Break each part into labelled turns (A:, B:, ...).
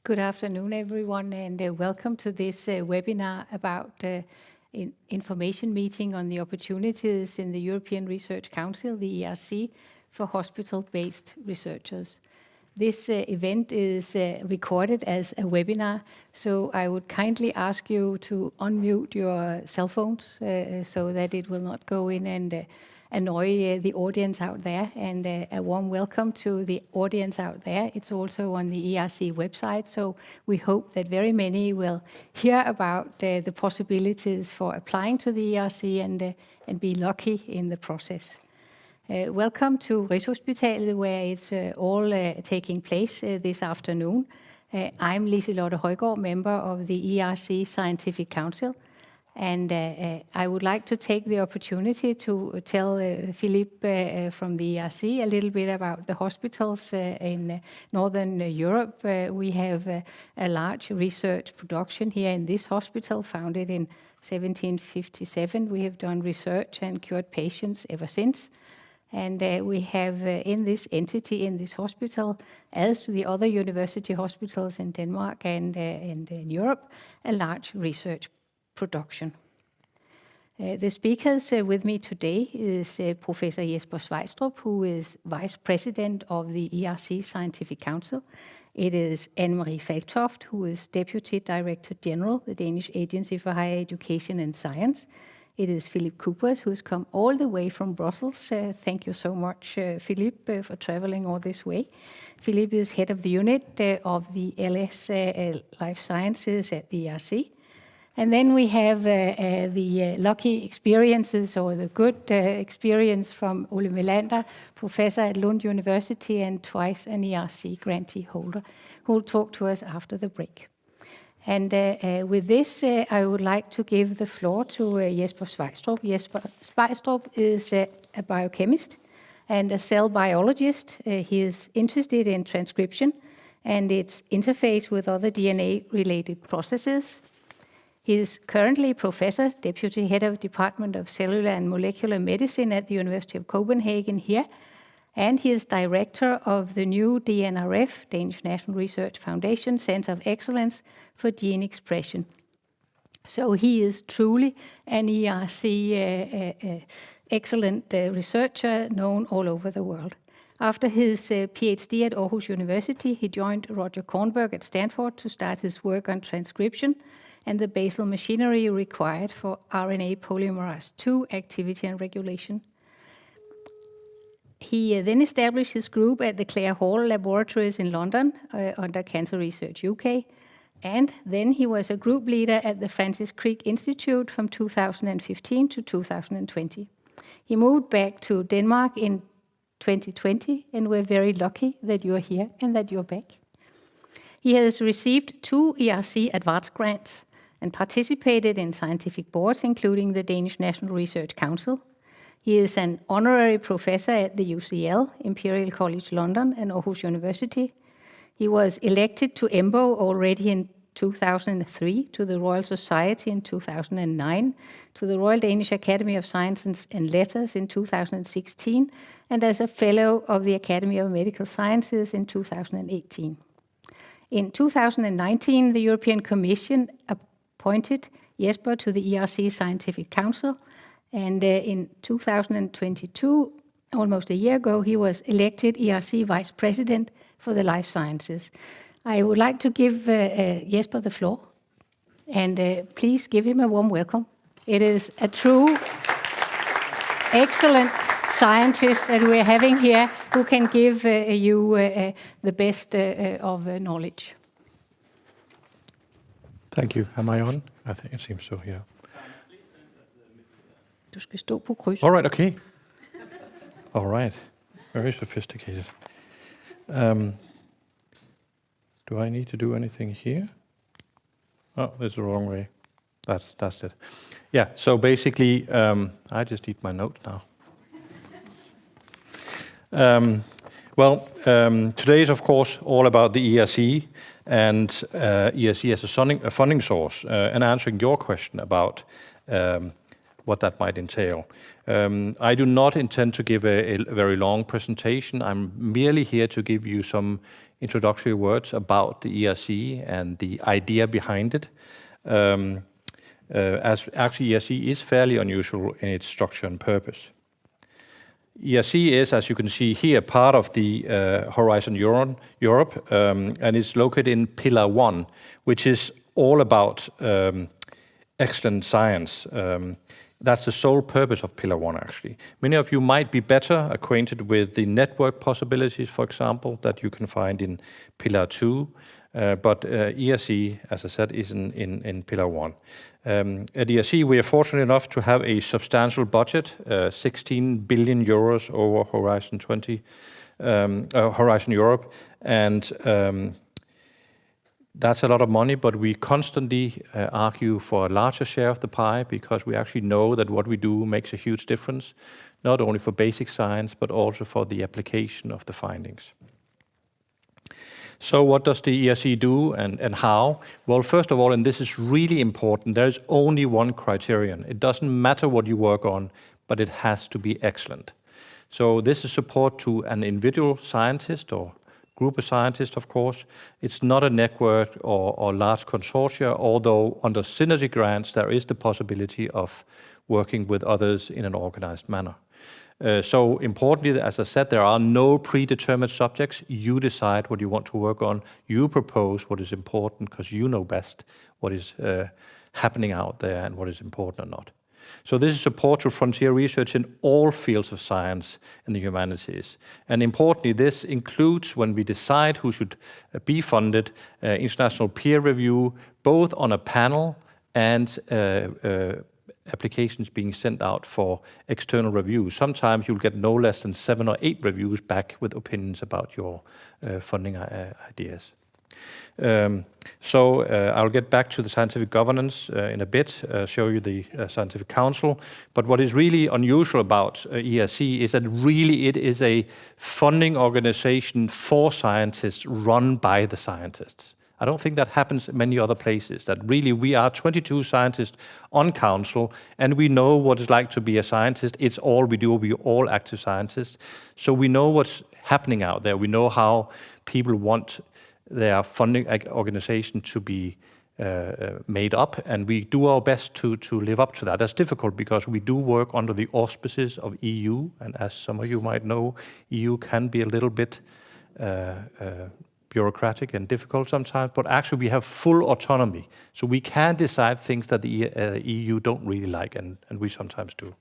A: Good afternoon, everyone, and welcome to this webinar about information meeting on the opportunities in the European Research Council, the ERC, for hospital-based researchers. This event is recorded as a webinar, so I would kindly ask you to unmute your cell phones so that it will not go in and annoy the audience out there. And a warm welcome to the audience out there. It's also on the ERC website, so we hope that very many will hear about the possibilities for applying to the ERC and be lucky in the process. Welcome to Rigshospitalet, where it's all taking place this afternoon. I'm Liselotte Højgaard, member of the ERC Scientific Council. And I would like to take the opportunity to tell Philippe from the ERC a little bit about the hospitals in Northern Europe. We have a large research production here in this hospital, founded in 1757. We have done research and cured patients ever since. And we have in this entity, in this hospital, as the other university hospitals in Denmark and in Europe, a large research production. The speakers with me today is Professor Jesper Sveistrup, who is Vice President of the ERC Scientific Council. It is Anne-Marie Falktoft, who is Deputy Director General, the Danish Agency for Higher Education and Science. It is Philip Coopers, who has come all the way from Brussels. Thank you so much, Philip, for traveling all this way. Philip is head of the unit of the LS Life Sciences at the ERC. And then we have the lucky experiences, or the good experience from Ole Melander, professor at Lund University and twice an ERC grantee holder, who will talk to us after the break. And with this, I would like to give the floor to Jesper Sveistrup. Jesper Sveistrup is a biochemist and a cell biologist. He is interested in transcription and its interface with other DNA-related processes. He is currently professor, deputy head of Department of Cellular and Molecular Medicine at the University of Copenhagen here, and he is director of the new DNRF, Danish National Research Foundation, Center of Excellence for Gene Expression. So he is truly an ERC excellent researcher known all over the world. After his PhD at Aarhus University, he joined Roger Kornberg at Stanford to start his work on transcription and the basal machinery required for RNA polymerase II activity and regulation. He then established his group at the Clare Hall Laboratories in London under Cancer Research UK, and then he was a group leader at the Francis Crick Institute from 2015 to 2020. He moved back to Denmark in 2020, and we're very lucky that you're here and that you're back. He has received 2 ERC advance grants and participated in scientific boards, including the Danish National Research Council. He is an honorary professor at the UCL, Imperial College London, and Aarhus University. He was elected to EMBO already in 2003, to the Royal Society in 2009, to the Royal Danish Academy of Sciences and Letters in 2016, and as a fellow of the Academy of Medical Sciences in 2018. In 2019, the European Commission appointed Jesper to the ERC Scientific Council, and in 2022, almost a year ago, he was elected ERC Vice President for the Life Sciences. I would like to give Jesper the floor, and please give him a warm welcome. It is a true, excellent scientist that we're having here who can give you the best of knowledge.
B: Thank you. Am I on? I think it seems so, yeah.
A: Du skal stå på kryds.
B: All right, okay. All right. Very sophisticated. Do I need to do anything here? Oh, that's the wrong way. That's it. Yeah, so basically, I just eat my notes now. Today is, of course, all about the ERC and ERC as a funding source and answering your question about what that might entail. I do not intend to give a very long presentation. I'm merely here to give you some introductory words about the ERC and the idea behind it. As actually ERC is fairly unusual in its structure and purpose. ERC is, as you can see here, part of the Horizon Europe, and it's located in Pillar 1, which is all about excellent science. That's the sole purpose of Pillar 1, actually. Many of you might be better acquainted with the network possibilities, for example, that you can find in Pillar 2. But ERC, as I said, is in Pillar 1. At ERC, we are fortunate enough to have a substantial budget, 16 billion euros over Horizon Europe, and that's a lot of money, but we constantly argue for a larger share of the pie because we actually know that what we do makes a huge difference, not only for basic science, but also for the application of the findings. So what does the ERC do and how? Well, first of all, and this is really important, there is only one criterion. It doesn't matter what you work on, but it has to be excellent. So this is support to an individual scientist or group of scientists, of course. It's not a network or large consortia, although under synergy grants, there is the possibility of working with others in an organized manner. So importantly, as I said, there are no predetermined subjects. You decide what you want to work on. You propose what is important because you know best what is happening out there and what is important or not. So this is support to frontier research in all fields of science and the humanities. And importantly, this includes, when we decide who should be funded, international peer review, both on a panel and applications being sent out for external review. Sometimes you'll get no less than 7 or 8 reviews back with opinions about your funding ideas. I'll get back to the scientific governance in a bit, show you the scientific council. But what is really unusual about ERC is that really it is a funding organization for scientists run by the scientists. I don't think that happens in many other places, that really we are 22 scientists on council and we know what it's like to be a scientist. It's all we do, we're all active scientists. So we know what's happening out there. We know how people want their funding organization to be made up, and we do our best to live up to that. That's difficult because we do work under the auspices of EU, and as some of you might know, EU can be a little bit bureaucratic and difficult sometimes, but actually we have full autonomy. So we can decide things that the EU don't really like, and we sometimes do.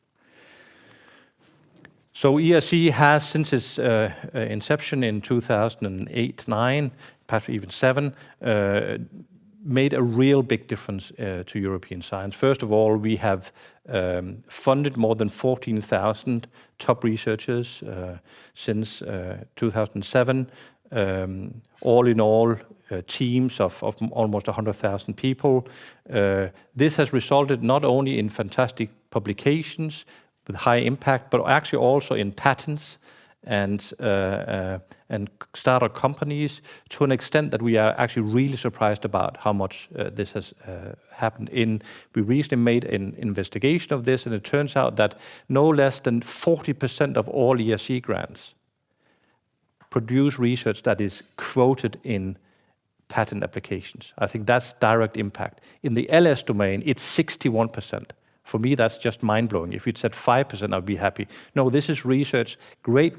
B: So ERC has, since its inception in 2008-9, perhaps even 7, made a real big difference to European science. First of all, we have funded more than 14,000 top researchers since 2007. All in all, teams of almost 100,000 people. This has resulted not only in fantastic publications with high impact, but actually also in patents and startup companies, to an extent that we are actually really surprised about how much this has happened. We recently made an investigation of this, and it turns out that no less than 40% of all ERC grants produce research that is quoted in patent applications. I think that's direct impact. In the LS domain, it's 61%. For me, that's just mind-blowing. If you'd said 5%, I'd be happy. No, this is research, great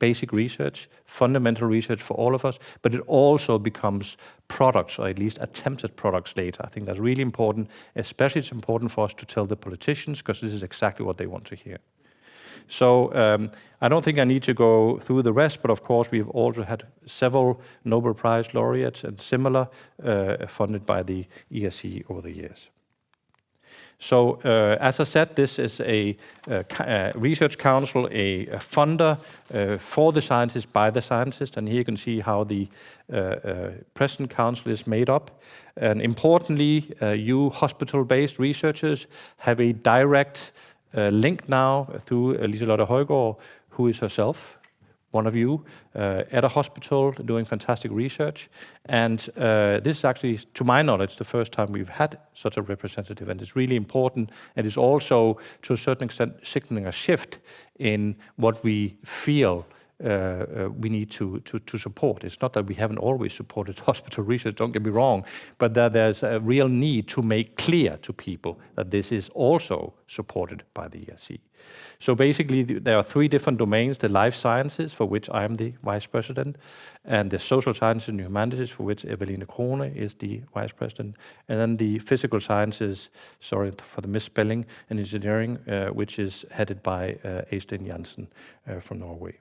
B: basic research, fundamental research for all of us, but it also becomes products, or at least attempted products later. I think that's really important, especially it's important for us to tell the politicians, because this is exactly what they want to hear. So I don't think I need to go through the rest, but of course we've also had several Nobel Prize laureates and similar funded by the ERC over the years. So as I said, this is a research council, a funder for the scientists, by the scientists, and here you can see how the present council is made up. And importantly, you hospital-based researchers have a direct link now through Liselotte Højgaard, who is herself one of you, at a hospital doing fantastic research. And this is actually, to my knowledge, the first time we've had such a representative, and it's really important, and it's also, to a certain extent, signaling a shift in what we feel we need to support. It's not that we haven't always supported hospital research, don't get me wrong, but that there's a real need to make clear to people that this is also supported by the ERC. So basically, there are three different domains: the life sciences, for which I am the vice president, and the social sciences and humanities, for which Eveline Krone is the vice president, and then the physical sciences, sorry for the misspelling, and engineering, which is headed by Øystein Jansen from Norway.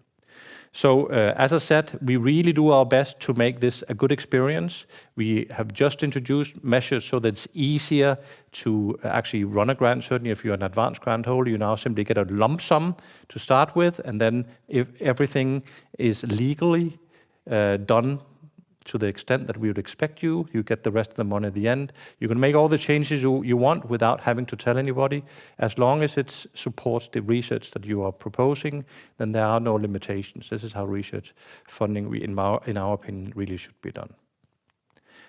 B: So, as I said, we really do our best to make this a good experience. We have just introduced measures so that it's easier to actually run a grant. Certainly, if you're an advanced grant holder, you now simply get a lump sum to start with, and then if everything is legally done to the extent that we would expect you get the rest of the money at the end. You can make all the changes you want without having to tell anybody. As long as it supports the research that you are proposing, then there are no limitations. This is how research funding, in our opinion, really should be done.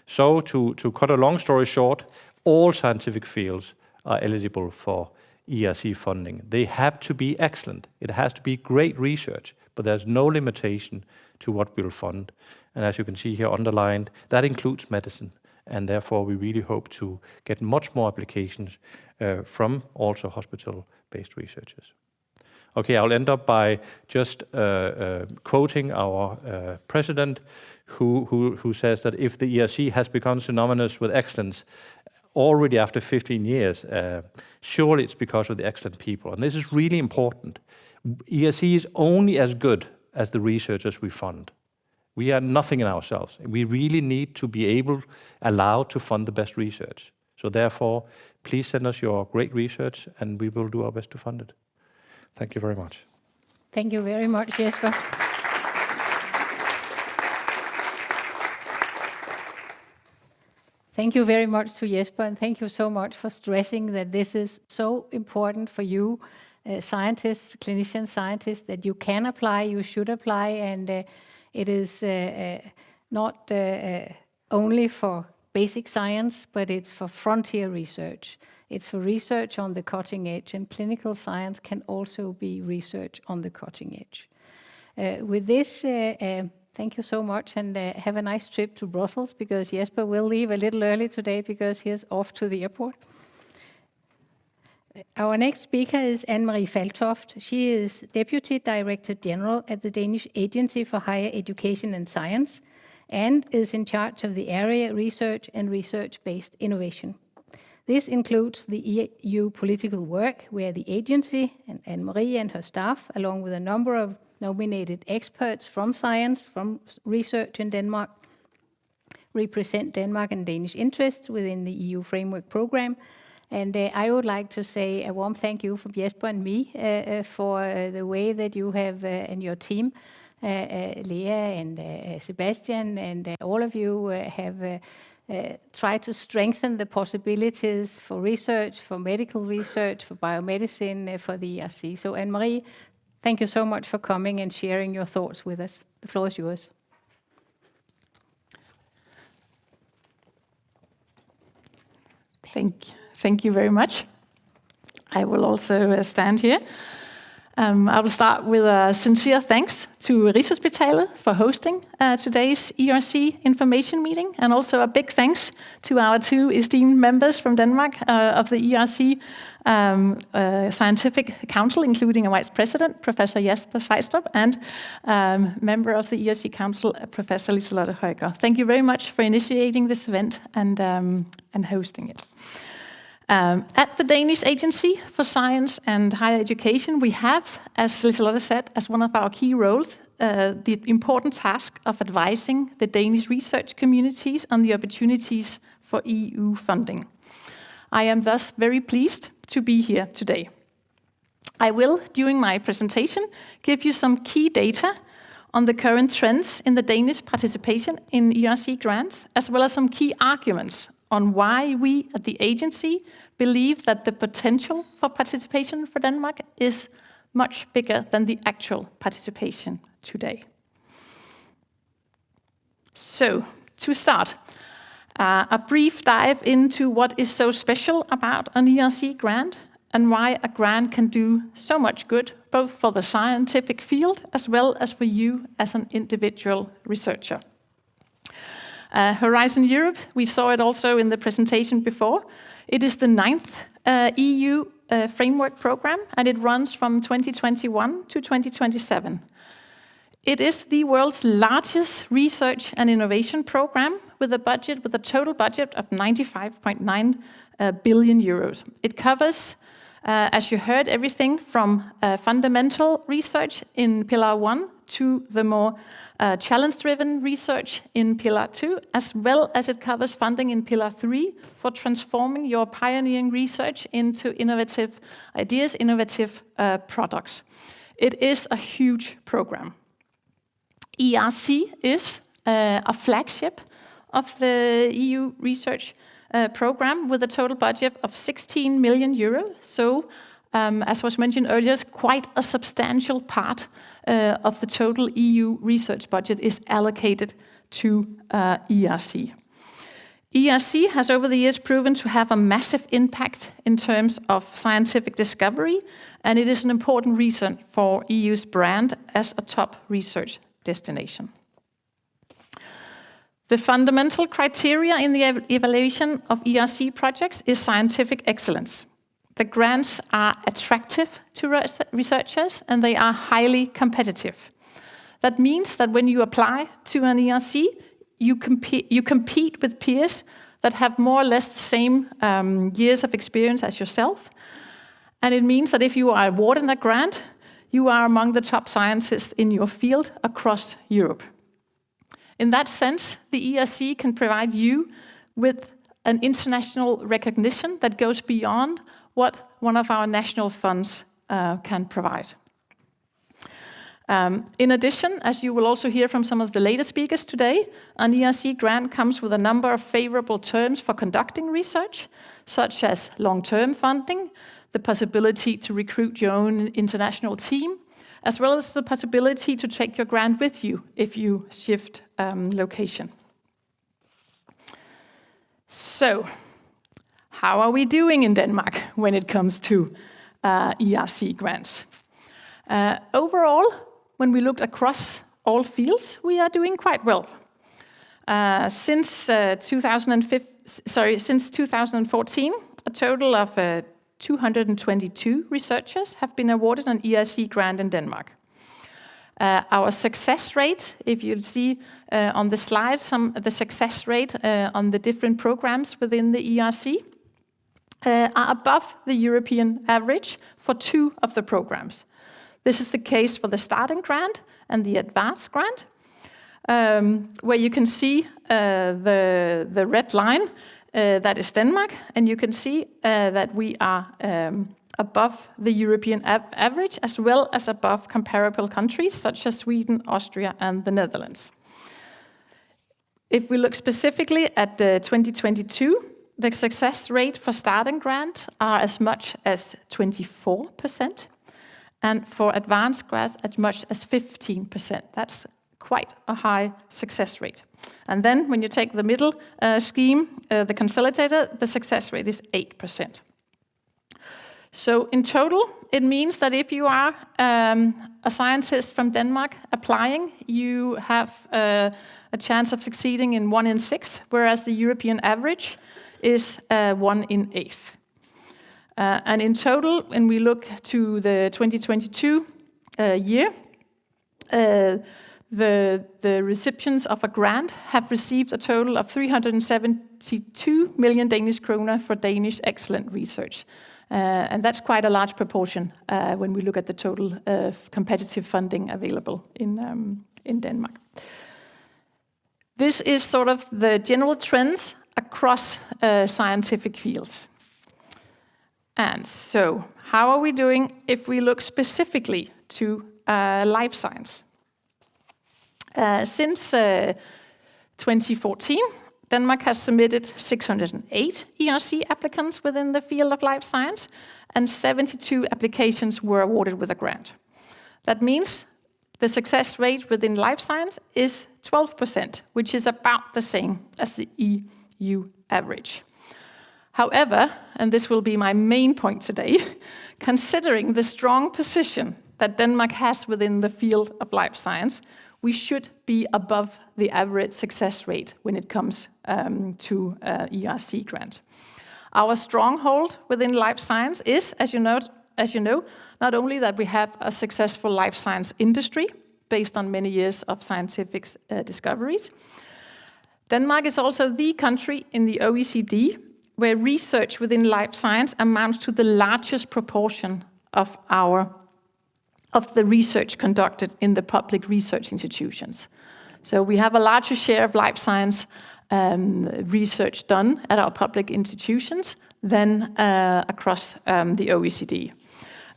B: So to cut a long story short, all scientific fields are eligible for ERC funding. They have to be excellent. It has to be great research, but there's no limitation to what we'll fund. And as you can see here underlined, that includes medicine. And therefore, we really hope to get much more applications from also hospital-based researchers. Okay, I'll end up by just quoting our president, who says that if the ERC has become synonymous with excellence already after 15 years, surely it's because of the excellent people. And this is really important. ERC is only as good as the researchers we fund. We are nothing in ourselves. We really need to be allowed to fund the best research. So therefore, please send us your great research and we will do our best to fund it. Thank you very much.
A: Thank you very much, Jesper. Thank you very much to Jesper, and thank you so much for stressing that this is so important for you, scientists, clinician scientists, that you can apply, you should apply, and it is not only for basic science, but it's for frontier research. It's for research on the cutting edge, and clinical science can also be research on the cutting edge. With this, thank you so much, and have a nice trip to Brussels, because Jesper will leave a little early today because he is off to the airport. Our next speaker is Anne-Marie Faltoft. She is Deputy Director General at the Danish Agency for Higher Education and Science, and is in charge of the area research and research-based innovation. This includes the EU political work, where the agency and Anne-Marie and her staff, along with a number of nominated experts from science, from research in Denmark, represent Denmark and Danish interests within the EU framework program. And I would like to say a warm thank you from Jesper and me for the way that you have, and your team, Lea and Sebastian, and all of you have tried to strengthen the possibilities for research, for medical research, for biomedicine, for the ERC. So Anne-Marie, thank you so much for coming and sharing your thoughts with us. The floor is yours.
C: Thank you very much. I will also stand here. I will start with a sincere thanks to Rigshospitalet for hosting today's ERC information meeting, and also a big thanks to our two esteemed members from Denmark of the ERC Scientific Council, including a Vice President, Professor Jesper Fejstrup, and member of the ERC Council, Professor Liselotte Højgaard. Thank you very much for initiating this event and hosting it. At the Danish Agency for Science and Higher Education, we have, as Liselotte said, as one of our key roles, the important task of advising the Danish research communities on the opportunities for EU funding. I am thus very pleased to be here today. I will, during my presentation, give you some key data on the current trends in the Danish participation in ERC grants, as well as some key arguments on why we at the agency believe that the potential for participation for Denmark is much bigger than the actual participation today. So, to start, a brief dive into what is so special about an ERC grant and why a grant can do so much good, both for the scientific field as well as for you as an individual researcher. Horizon Europe, we saw it also in the presentation before. It is the 9th EU framework program, and it runs from 2021 to 2027. It is the world's largest research and innovation program with a total budget of 95.9 billion euros. It covers, as you heard, everything from fundamental research in Pillar 1 to the more challenge-driven research in Pillar 2, as well as it covers funding in Pillar 3 for transforming your pioneering research into innovative ideas, innovative products. It is a huge program. ERC is a flagship of the EU research program with a total budget of 16 million euros. So, as was mentioned earlier, quite a substantial part of the total EU research budget is allocated to ERC. ERC has over the years proven to have a massive impact in terms of scientific discovery, and it is an important reason for EU's brand as a top research destination. The fundamental criteria in the evaluation of ERC projects is scientific excellence. The grants are attractive to researchers and they are highly competitive. That means that when you apply to an ERC, you compete with peers that have more or less the same years of experience as yourself. And it means that if you are awarded a grant, you are among the top scientists in your field across Europe. In that sense, the ERC can provide you with an international recognition that goes beyond what one of our national funds can provide. In addition, as you will also hear from some of the later speakers today, an ERC grant comes with a number of favorable terms for conducting research, such as long-term funding, the possibility to recruit your own international team, as well as the possibility to take your grant with you if you shift location. So, how are we doing in Denmark when it comes to ERC grants? Overall, when we looked across all fields, we are doing quite well. Since 2014, a total of 222 researchers have been awarded an ERC grant in Denmark. Our success rate, if you see on the slide, the success rate on the different programs within the ERC are above the European average for 2 of the programs. This is the case for the starting grant and the advanced grant, where you can see the red line, that is Denmark, and you can see that we are above the European average, as well as above comparable countries such as Sweden, Austria, and the Netherlands. If we look specifically at 2022, the success rate for starting grant are as much as 24%, and for advanced grants as much as 15%. That's quite a high success rate. And then when you take the middle scheme, the consolidator, the success rate is 8%. So in total, it means that if you are a scientist from Denmark applying, you have a chance of succeeding in 1 in 6, whereas the European average is 1 in 8. And in total, when we look to the 2022 year, the recipients of a grant have received a total of 372 million Danish kroner for Danish excellent research. And that's quite a large proportion when we look at the total competitive funding available in Denmark. This is sort of the general trends across scientific fields. And so, how are we doing if we look specifically to life science? Since 2014, Denmark has submitted 608 ERC applicants within the field of life science, and 72 applications were awarded with a grant. That means the success rate within life science is 12%, which is about the same as the EU average. However, and this will be my main point today, considering the strong position that Denmark has within the field of life science, we should be above the average success rate when it comes to ERC grant. Our stronghold within life science is, as you know, not only that we have a successful life science industry based on many years of scientific discoveries. Denmark is also the country in the OECD where research within life science amounts to the largest proportion of the research conducted in the public research institutions. So we have a larger share of life science research done at our public institutions than across the OECD.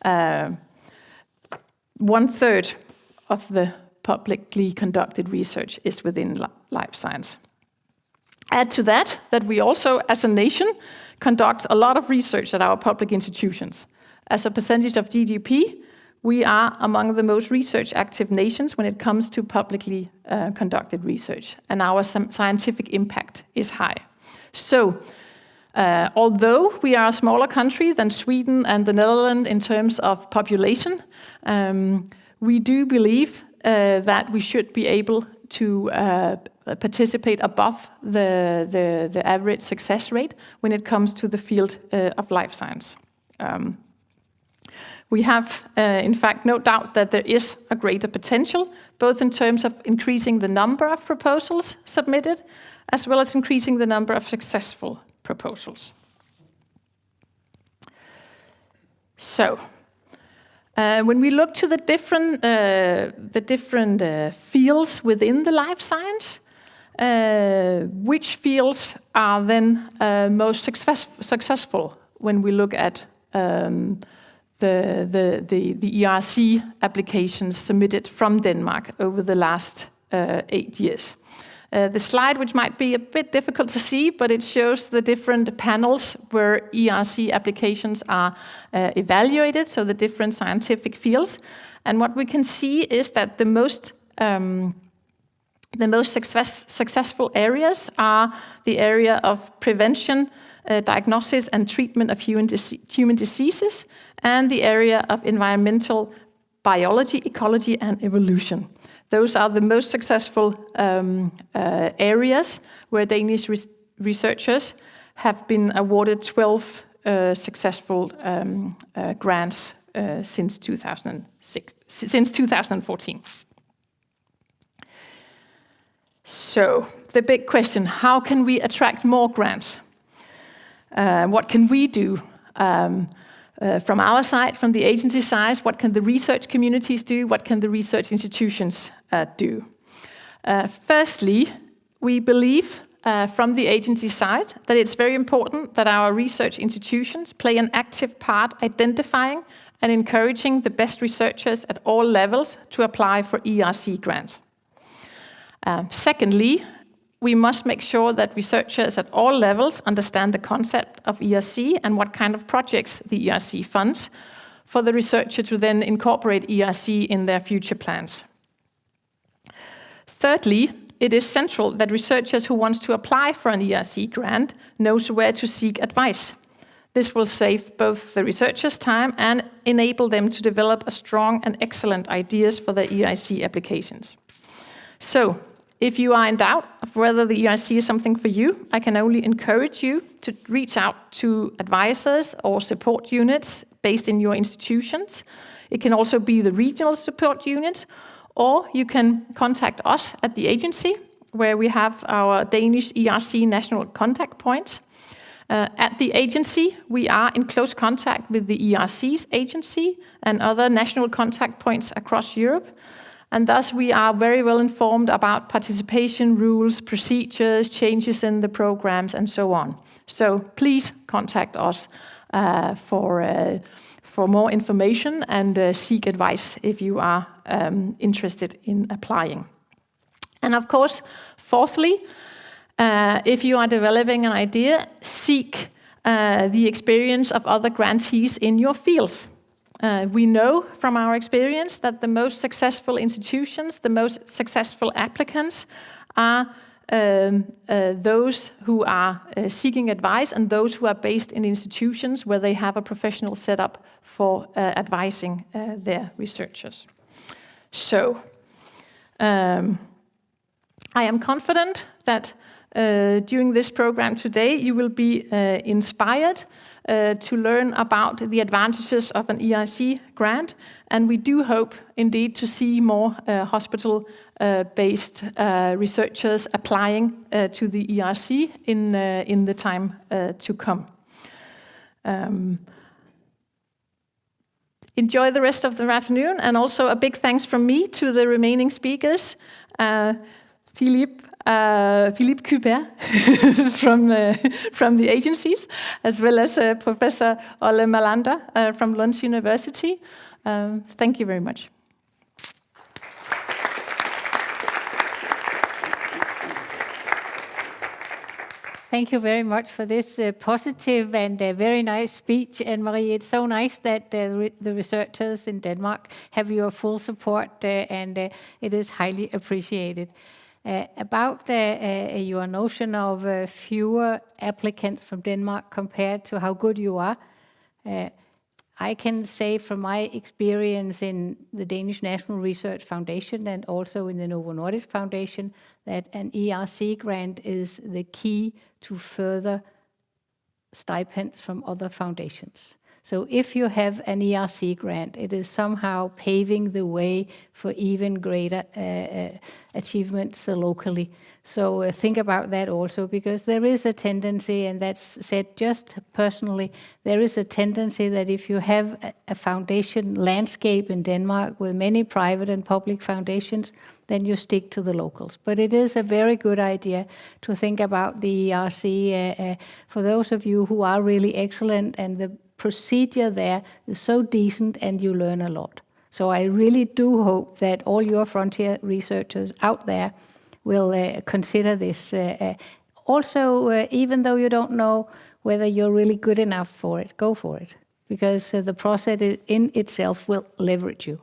C: 1/3 of the publicly conducted research is within life science. Add to that we also, as a nation, conduct a lot of research at our public institutions. As a percentage of GDP, we are among the most research-active nations when it comes to publicly conducted research, and our scientific impact is high. So, although we are a smaller country than Sweden and the Netherlands in terms of population, we do believe that we should be able to participate above the average success rate when it comes to the field of life science. We have, in fact, no doubt that there is a greater potential, both in terms of increasing the number of proposals submitted, as well as increasing the number of successful proposals. So, when we look to the different fields within the life science, which fields are then most successful when we look at the ERC applications submitted from Denmark over the last 8 years. The slide, which might be a bit difficult to see, but it shows the different panels where ERC applications are evaluated, so the different scientific fields. And what we can see is that the most successful areas are the area of prevention, diagnosis and treatment of human diseases, and the area of environmental biology, ecology and evolution. Those are the most successful areas where Danish researchers have been awarded 12 successful grants since 2014. So, the big question, how can we attract more grants? What can we do? From our side, from the agency side, what can the research communities do? What can the research institutions do? Firstly, we believe from the agency side that it's very important that our research institutions play an active part identifying and encouraging the best researchers at all levels to apply for ERC grants. Secondly, we must make sure that researchers at all levels understand the concept of ERC and what kind of projects the ERC funds for the researcher to then incorporate ERC in their future plans. Thirdly, it is central that researchers who want to apply for an ERC grant knows where to seek advice. This will save both the researchers' time and enable them to develop a strong and excellent ideas for their ERC applications. So, if you are in doubt of whether the ERC is something for you, I can only encourage you to reach out to advisors or support units based in your institutions. It can also be the regional support unit, or you can contact us at the agency, where we have our Danish ERC national contact points. At the agency, we are in close contact with the ERC's agency and other national contact points across Europe. And thus, we are very well informed about participation rules, procedures, changes in the programs, and so on. So please contact us for more information and seek advice if you are interested in applying. And of course, fourthly, if you are developing an idea, seek the experience of other grantees in your fields. We know from our experience that the most successful institutions, the most successful applicants are those who are seeking advice and those who are based in institutions where they have a professional setup for advising their researchers. So, I am confident that during this program today you will be inspired to learn about the advantages of an ERC grant, and we do hope indeed to see more hospital-based researchers applying to the ERC in the time to come. Enjoy the rest of the afternoon, and also a big thanks from me to the remaining speakers. Philippe Kubert from the agencies, as well as Professor Ole Malander from Lund University. Thank you very much.
A: Thank you very much for this positive and very nice speech, Anne-Marie. It's so nice that the researchers in Denmark have your full support, and it is highly appreciated. About your notion of fewer applicants from Denmark compared to how good you are, I can say from my experience in the Danish National Research Foundation and also in the Novo Nordisk Foundation that an ERC grant is the key to further stipends from other foundations. So if you have an ERC grant, it is somehow paving the way for even greater achievements locally. So think about that also, because there is a tendency, and that's said just personally, there is a tendency that if you have a foundation landscape in Denmark with many private and public foundations, then you stick to the locals. But it is a very good idea to think about the ERC for those of you who are really excellent, and the procedure there is so decent and you learn a lot. So I really do hope that all your frontier researchers out there will consider this. Also, even though you don't know whether you're really good enough for it, go for it, because the process in itself will leverage you.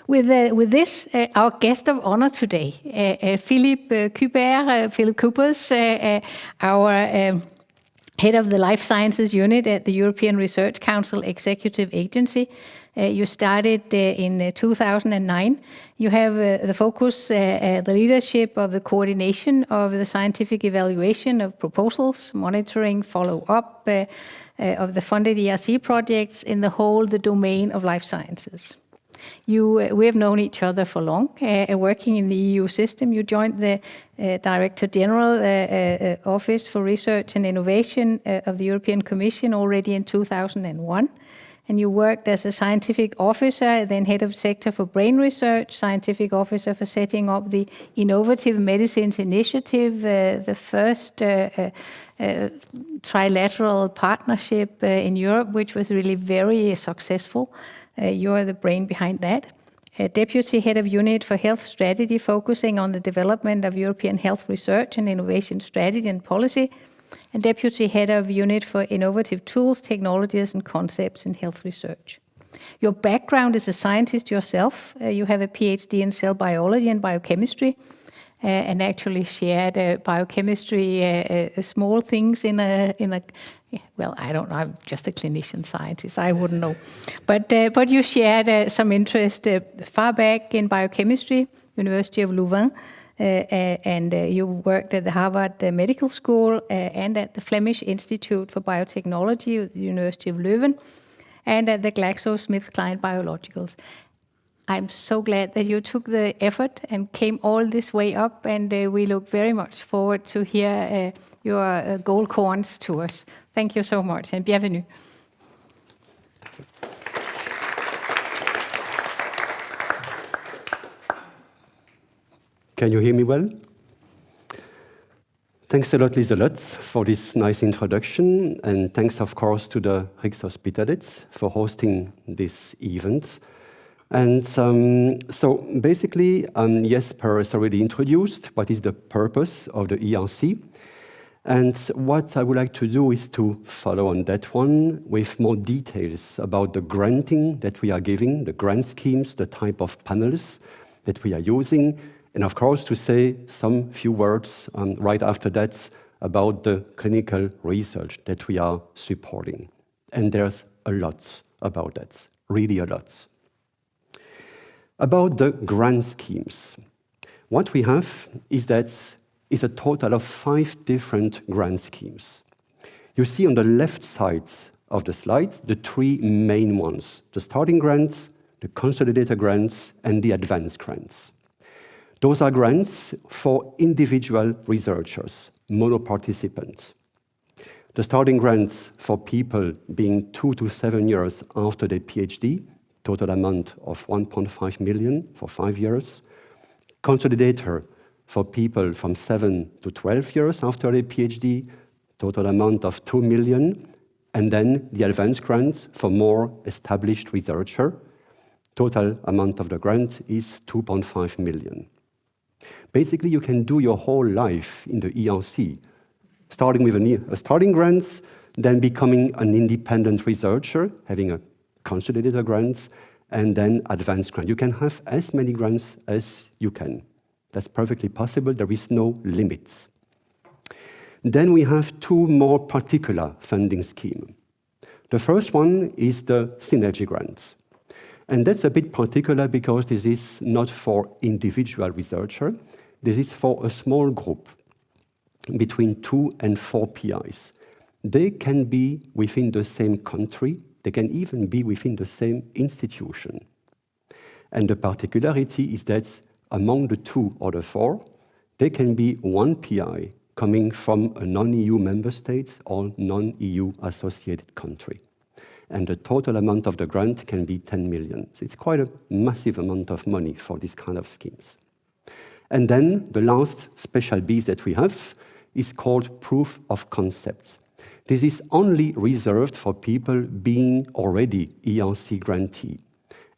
A: With this, our guest of honor today, Philippe Kubers, our head of the Life Sciences Unit at the European Research Council Executive Agency. You started in 2009. You have the focus, the leadership of the coordination of the scientific evaluation of proposals, monitoring, follow-up of the funded ERC projects in the domain of life sciences. We have known each other for long, working in the EU system. You joined the Director General Office for Research and Innovation of the European Commission already in 2001. And you worked as a scientific officer, then head of sector for brain research, scientific officer for setting up the Innovative Medicines Initiative, the first trilateral partnership in Europe, which was really very successful. You're the brain behind that. Deputy Head of Unit for Health Strategy, focusing on the development of European health research and innovation strategy and policy. And Deputy Head of Unit for Innovative Tools, Technologies and Concepts in Health Research. Your background as a scientist yourself. You have a PhD in cell biology and biochemistry, and actually shared biochemistry, small things in a well, I don't know, I'm just a clinician scientist, I wouldn't know. But you shared some interest far back in biochemistry, University of Louvain, and you worked at the Harvard Medical School and at the Flemish Institute for Biotechnology at the University of Leuven, and at the GlaxoSmithKline Biologicals. I'm so glad that you took the effort and came all this way up, and we look very much forward to hear your gold corns to us. Thank you so much, and bienvenue.
D: Can you hear me well? Thanks a lot, Liselotte, for this nice introduction, and thanks, of course, to the Rikshospitalet for hosting this event. And so basically, Jesper has already introduced what is the purpose of the ERC. And what I would like to do is to follow on that one with more details about the granting that we are giving, the grant schemes, the type of panels that we are using, and of course to say some few words right after that about the clinical research that we are supporting. And there's a lot about that, really a lot. About the grant schemes, what we have is a total of 5 different grant schemes. You see on the left side of the slide the 3 main ones, the starting grants, the consolidated grants, and the advanced grants. Those are grants for individual researchers, monoparticipants. The starting grants for people being 2 to 7 years after their PhD, total amount of 1.5 million for 5 years. Consolidator for people from 7 to 12 years after their PhD, total amount of 2 million. And then the advanced grants for more established researcher, total amount of the grant is 2.5 million. Basically, you can do your whole life in the ERC, starting with a starting grant, then becoming an independent researcher, having a consolidated grant, and then advanced grant. You can have as many grants as you can. That's perfectly possible. There is no limits. Then we have 2 more particular funding schemes. The first one is the synergy grants. And that's a bit particular because this is not for individual researcher. This is for a small group between 2 and 4 PIs. They can be within the same country. They can even be within the same institution. And the particularity is that among the 2 or the 4, there can be 1 PI coming from a non-EU member state or non-EU associated country. And the total amount of the grant can be 10 million. So it's quite a massive amount of money for these kind of schemes. And then the last special piece that we have is called proof of concept. This is only reserved for people being already ERC grantee.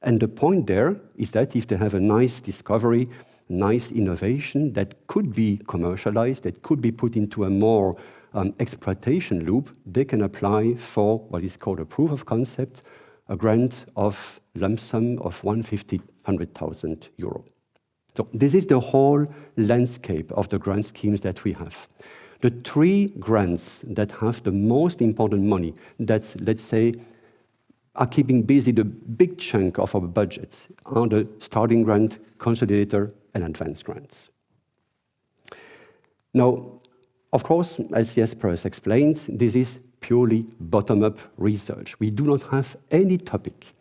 D: And the point there is that if they have a nice discovery, nice innovation that could be commercialized, that could be put into a more exploitation loop, they can apply for what is called a proof of concept, a grant of lump sum of 150,000 euro. So this is the whole landscape of the grant schemes that we have. The 3 grants that have the most important money, that, let's say, are keeping busy the big chunk of our budget, are the starting grant, consolidator, and advanced grants. Now, of course, as Jesper has explained, this is purely bottom-up research. We do not have any topic.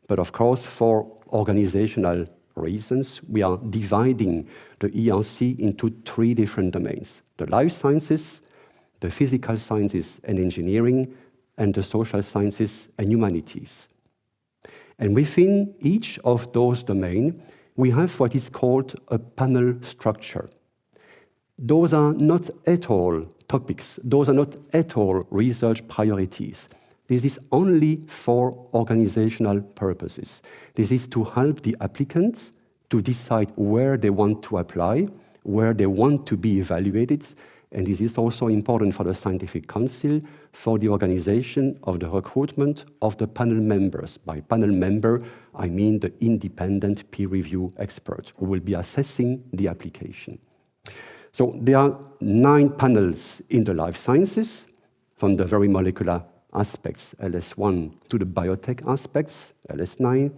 D: But of course, for organizational reasons, we are dividing the ERC into 3 different domains: the life sciences, the physical sciences and engineering, and the social sciences and humanities. And within each of those domains, we have what is called a panel structure. Those are not at all topics. Those are not at all research priorities. This is only for organizational purposes. This is to help the applicants to decide where they want to apply, where they want to be evaluated, and this is also important for the Scientific Council for the organization of the recruitment of the panel members. By panel member, I mean the independent peer review expert who will be assessing the application. So there are 9 panels in the life sciences, from the very molecular aspects, LS1, to the biotech aspects, LS9.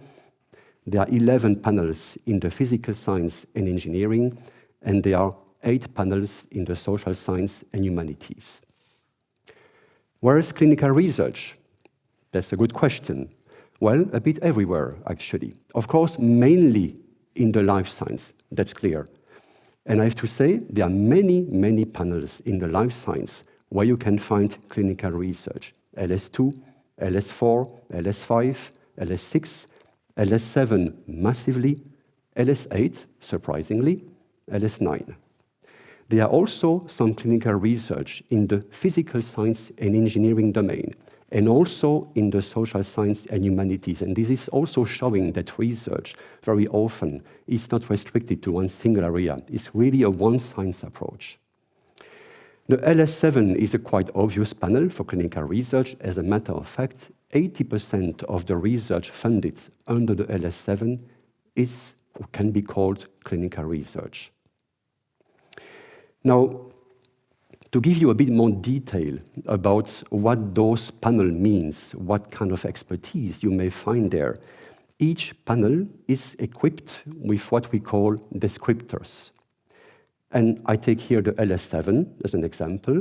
D: There are 11 panels in the physical science and engineering, and there are 8 panels in the social science and humanities. Where is clinical research? That's a good question. Well, a bit everywhere, actually. Of course, mainly in the life science, that's clear. And I have to say, there are many, many panels in the life science where you can find clinical research. LS2, LS4, LS5, LS6, LS7 massively, LS8, surprisingly, LS9. There are also some clinical research in the physical science and engineering domain, and also in the social science and humanities. And this is also showing that research very often is not restricted to one single area. It's really a one-science approach. The LS7 is a quite obvious panel for clinical research. As a matter of fact, 80% of the research funded under the LS7 is or can be called clinical research. Now, to give you a bit more detail about what those panel means, what kind of expertise you may find there, each panel is equipped with what we call descriptors. And I take here the LS7 as an example.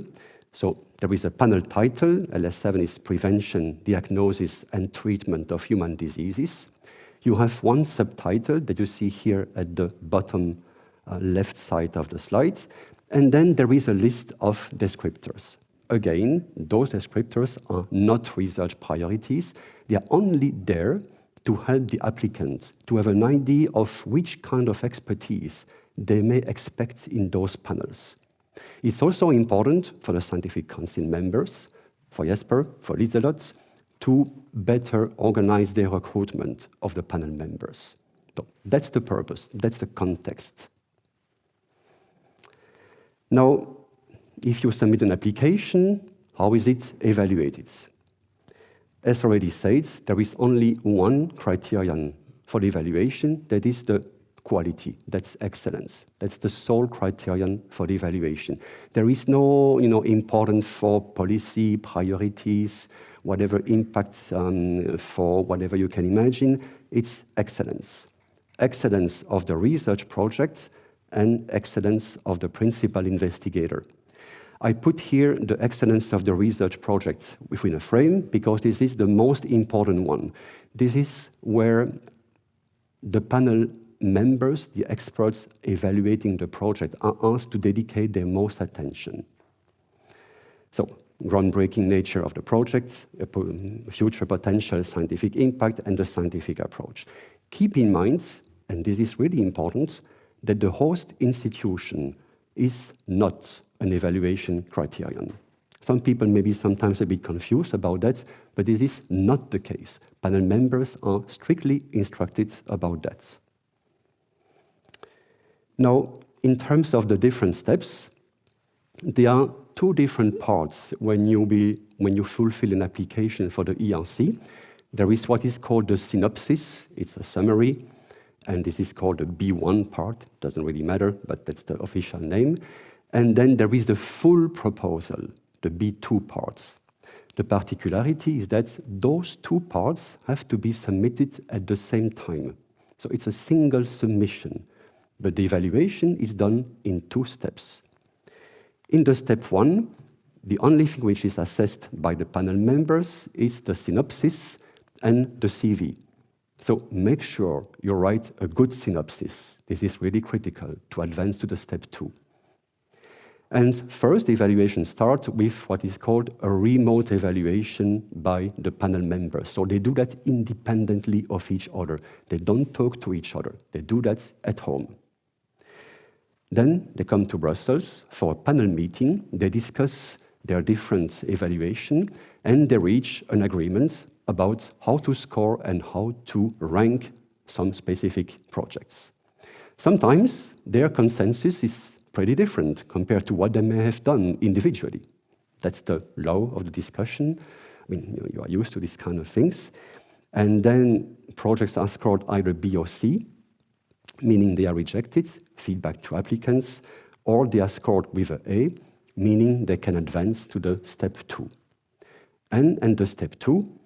D: So there is a panel title. LS7 is Prevention, Diagnosis and Treatment of Human Diseases. You have one subtitle that you see here at the bottom left side of the slide. And then there is a list of descriptors. Again, those descriptors are not research priorities. They are only there to help the applicant to have an idea of which kind of expertise they may expect in those panels. It's also important for the scientific council members, for Jesper, for Liselott, to better organize their recruitment of the panel members. So that's the purpose, that's the context. Now, if you submit an application, how is it evaluated? As already said, there is only one criterion for the evaluation, that is the quality, that's excellence. That's the sole criterion for the evaluation. There is no importance for policy, priorities, whatever impacts for whatever you can imagine. It's excellence. Excellence of the research project and excellence of the principal investigator. I put here the excellence of the research project within a frame because this is the most important one. This is where the panel members, the experts evaluating the project, are asked to dedicate their most attention. So, groundbreaking nature of the project, future potential scientific impact, and the scientific approach. Keep in mind, and this is really important, that the host institution is not an evaluation criterion. Some people may be sometimes a bit confused about that, but this is not the case. Panel members are strictly instructed about that. Now, in terms of the different steps, there are two different parts when you fulfill an application for the ERC. There is what is called the synopsis, it's a summary, and this is called the B1 part, doesn't really matter, but that's the official name. And then there is the full proposal, the B2 parts. The particularity is that those two parts have to be submitted at the same time. So it's a single submission, but the evaluation is done in two steps. In the step one, the only thing which is assessed by the panel members is the synopsis and the CV. So make sure you write a good synopsis. This is really critical to advance to the step two. And first, the evaluation starts with what is called a remote evaluation by the panel members. So they do that independently of each other. They don't talk to each other. They do that at home. Then they come to Brussels for a panel meeting. They discuss their different evaluation, and they reach an agreement about how to score and how to rank some specific projects. Sometimes their consensus is pretty different compared to what they may have done individually. That's the law of the discussion. I mean, you are used to these kind of things. And then projects are scored either B or C, meaning they are rejected, feedback to applicants, or they are scored with an A, meaning they can advance to the step two. And the step two,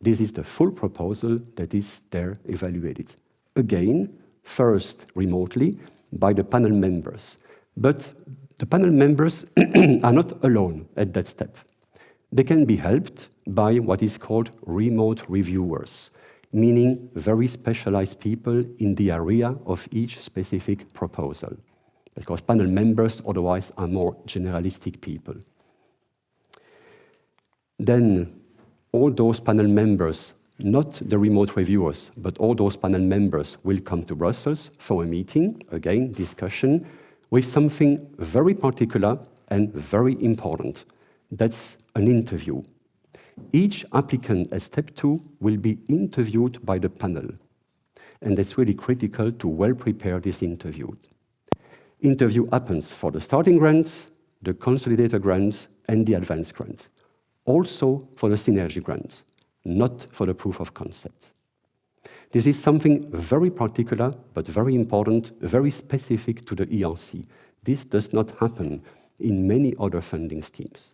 D: this is the full proposal that is there evaluated. Again, first remotely by the panel members. But the panel members are not alone at that step. They can be helped by what is called remote reviewers, meaning very specialized people in the area of each specific proposal. Because panel members otherwise are more generalistic people. Then all those panel members, not the remote reviewers, but all those panel members will come to Brussels for a meeting, again, discussion, with something very particular and very important. That's an interview. Each applicant at step two will be interviewed by the panel. And it's really critical to well prepare this interview. Interview happens for the starting grant, the consolidator grant, and the advanced grant. Also for the synergy grant, not for the proof of concept. This is something very particular, but very important, very specific to the ERC. This does not happen in many other funding schemes.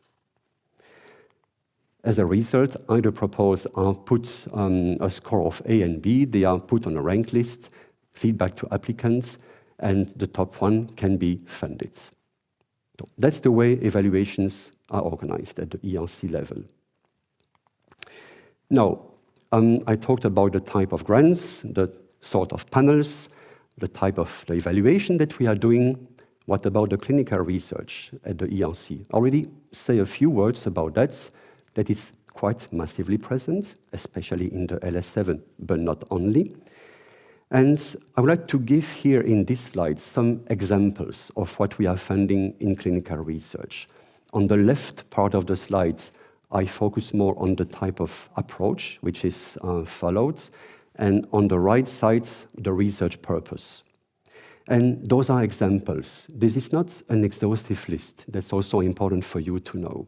D: As a result, either proposals are put on a score of A and B, they are put on a rank list, feedback to applicants, and the top one can be funded. So that's the way evaluations are organized at the ERC level. Now, I talked about the type of grants, the sort of panels, the type of the evaluation that we are doing. What about the clinical research at the ERC? I already say a few words about that. That is quite massively present, especially in the LS7, but not only. And I would like to give here in this slide some examples of what we are funding in clinical research. On the left part of the slide, I focus more on the type of approach which is followed, and on the right side, the research purpose. And those are examples. This is not an exhaustive list. That's also important for you to know.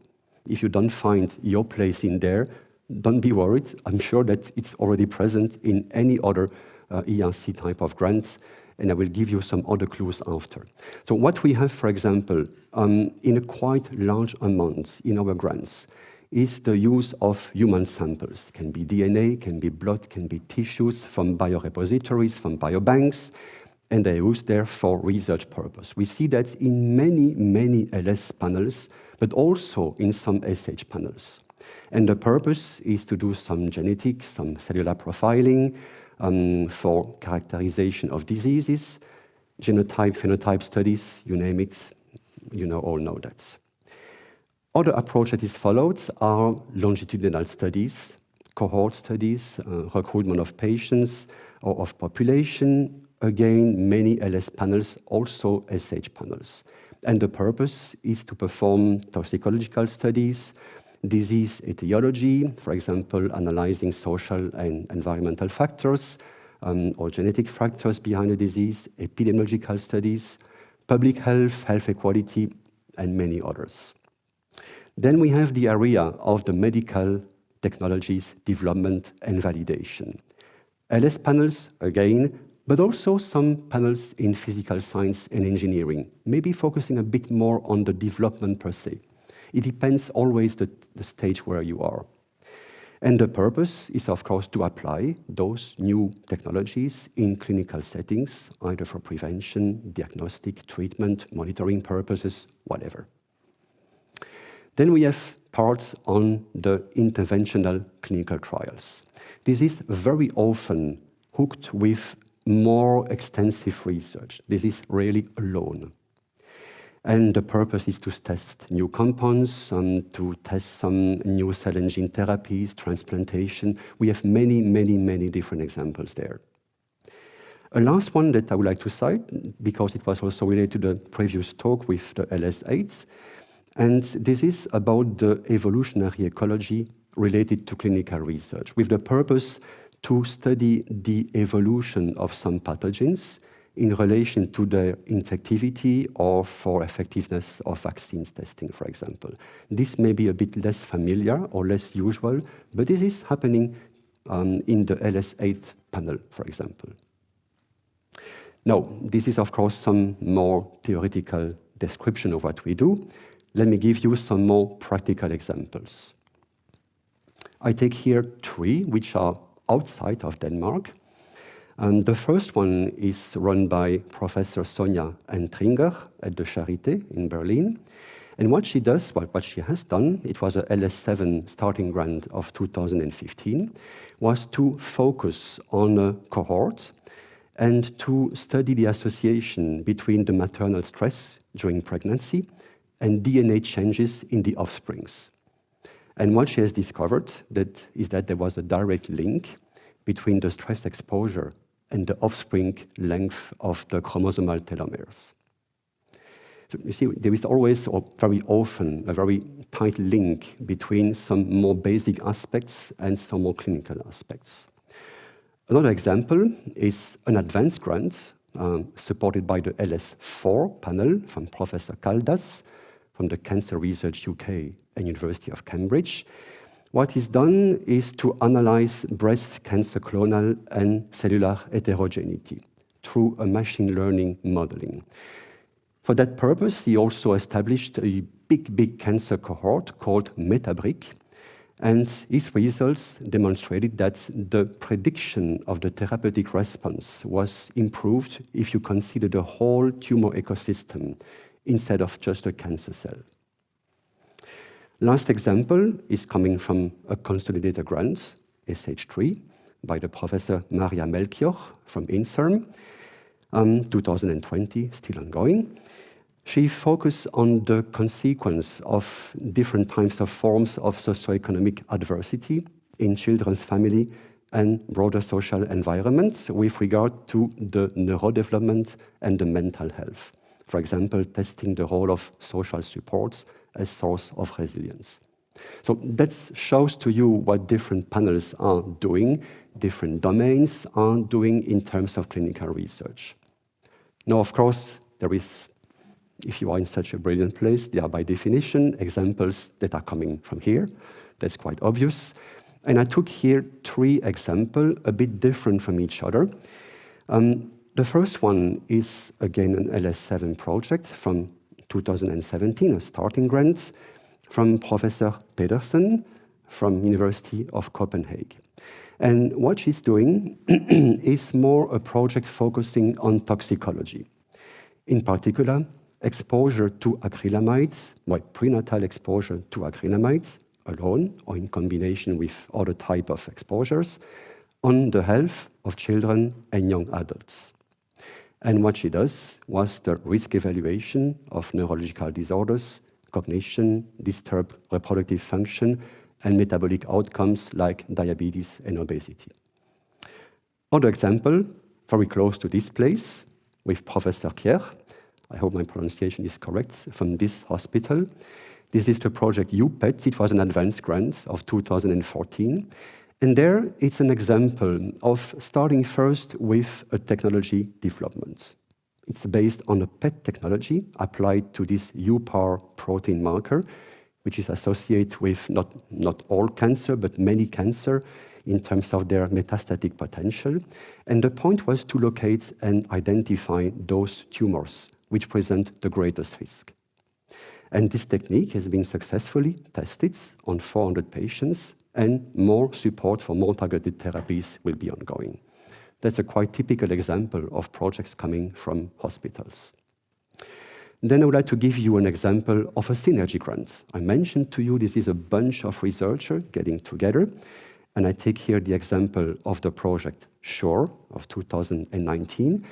D: If you don't find your place in there, don't be worried. I'm sure that it's already present in any other ERC type of grants, and I will give you some other clues after. So what we have, for example, in a quite large amount in our grants, is the use of human samples. Can be DNA, can be blood, can be tissues from biorepositories, from biobanks, and they are used there for research purpose. We see that in many, many LS panels, but also in some SH panels. And the purpose is to do some genetics, some cellular profiling for characterization of diseases, genotype, phenotype studies, you name it, you all know that. Other approach that is followed are longitudinal studies, cohort studies, recruitment of patients or of population. Again, many LS panels, also SH panels. And the purpose is to perform toxicological studies, disease etiology, for example, analyzing social and environmental factors or genetic factors behind the disease, epidemiological studies, public health, health equality, and many others. Then we have the area of the medical technologies development and validation. LS panels, again, but also some panels in physical science and engineering, maybe focusing a bit more on the development per se. It depends always the stage where you are. And the purpose is, of course, to apply those new technologies in clinical settings, either for prevention, diagnostic, treatment, monitoring purposes, whatever. Then we have parts on the interventional clinical trials. This is very often hooked with more extensive research. This is rarely alone. And the purpose is to test new compounds, to test some new cell and gene therapies, transplantation. We have many, many, many different examples there. A last one that I would like to cite, because it was also related to the previous talk with the LS8, and this is about the evolutionary ecology related to clinical research, with the purpose to study the evolution of some pathogens in relation to their infectivity or for effectiveness of vaccines testing, for example. This may be a bit less familiar or less usual, but this is happening in the LS8 panel, for example. Now, this is, of course, some more theoretical description of what we do. Let me give you some more practical examples. I take here 3, which are outside of Denmark. The first one is run by Professor Sonja Entringer at the Charité in Berlin. And what she does, what she has done, it was a LS7 starting grant of 2015, was to focus on a cohort and to study the association between the maternal stress during pregnancy and DNA changes in the offsprings. And what she has discovered is that there was a direct link between the stress exposure and the offspring length of the chromosomal telomeres. So you see, there is always, or very often, a very tight link between some more basic aspects and some more clinical aspects. Another example is an advanced grant supported by the LS4 panel from Professor Caldas from the Cancer Research UK and University of Cambridge. What is done is to analyze breast cancer clonal and cellular heterogeneity through a machine learning modeling. For that purpose, he also established a big cancer cohort called Metabric, and his results demonstrated that the prediction of the therapeutic response was improved if you consider the whole tumor ecosystem instead of just a cancer cell. Last example is coming from a consolidated grant, SH3, by the Professor Maria Melchior from INSERM, 2020, still ongoing. She focused on the consequence of different types of forms of socioeconomic adversity in children's family and broader social environments with regard to the neurodevelopment and the mental health. For example, testing the role of social supports as source of resilience. So that shows to you what different panels are doing, different domains are doing in terms of clinical research. Now, of course, there is, if you are in such a brilliant place, there are by definition examples that are coming from here. That's quite obvious. And I took here 3 examples, a bit different from each other. The first one is, again, an LS7 project from 2017, a starting grant from Professor Pedersen from University of Copenhagen. And what she's doing is more a project focusing on toxicology. In particular, exposure to acrylamides, prenatal exposure to acrylamides alone or in combination with other type of exposures on the health of children and young adults. And what she does was the risk evaluation of neurological disorders, cognition, disturbed reproductive function, and metabolic outcomes like diabetes and obesity. Other example, very close to this place, with Professor Kier, I hope my pronunciation is correct, from this hospital. This is the project UPET. It was an advanced grant of 2014. And there, it's an example of starting first with a technology development. It's based on a PET technology applied to this UPAR protein marker, which is associated with not all cancer, but many cancer in terms of their metastatic potential. And the point was to locate and identify those tumors which present the greatest risk. And this technique has been successfully tested on 400 patients, and more support for more targeted therapies will be ongoing. That's a quite typical example of projects coming from hospitals. Then I would like to give you an example of a synergy grant. I mentioned to you this is a bunch of researchers getting together, and I take here the example of the project SHORE of 2019.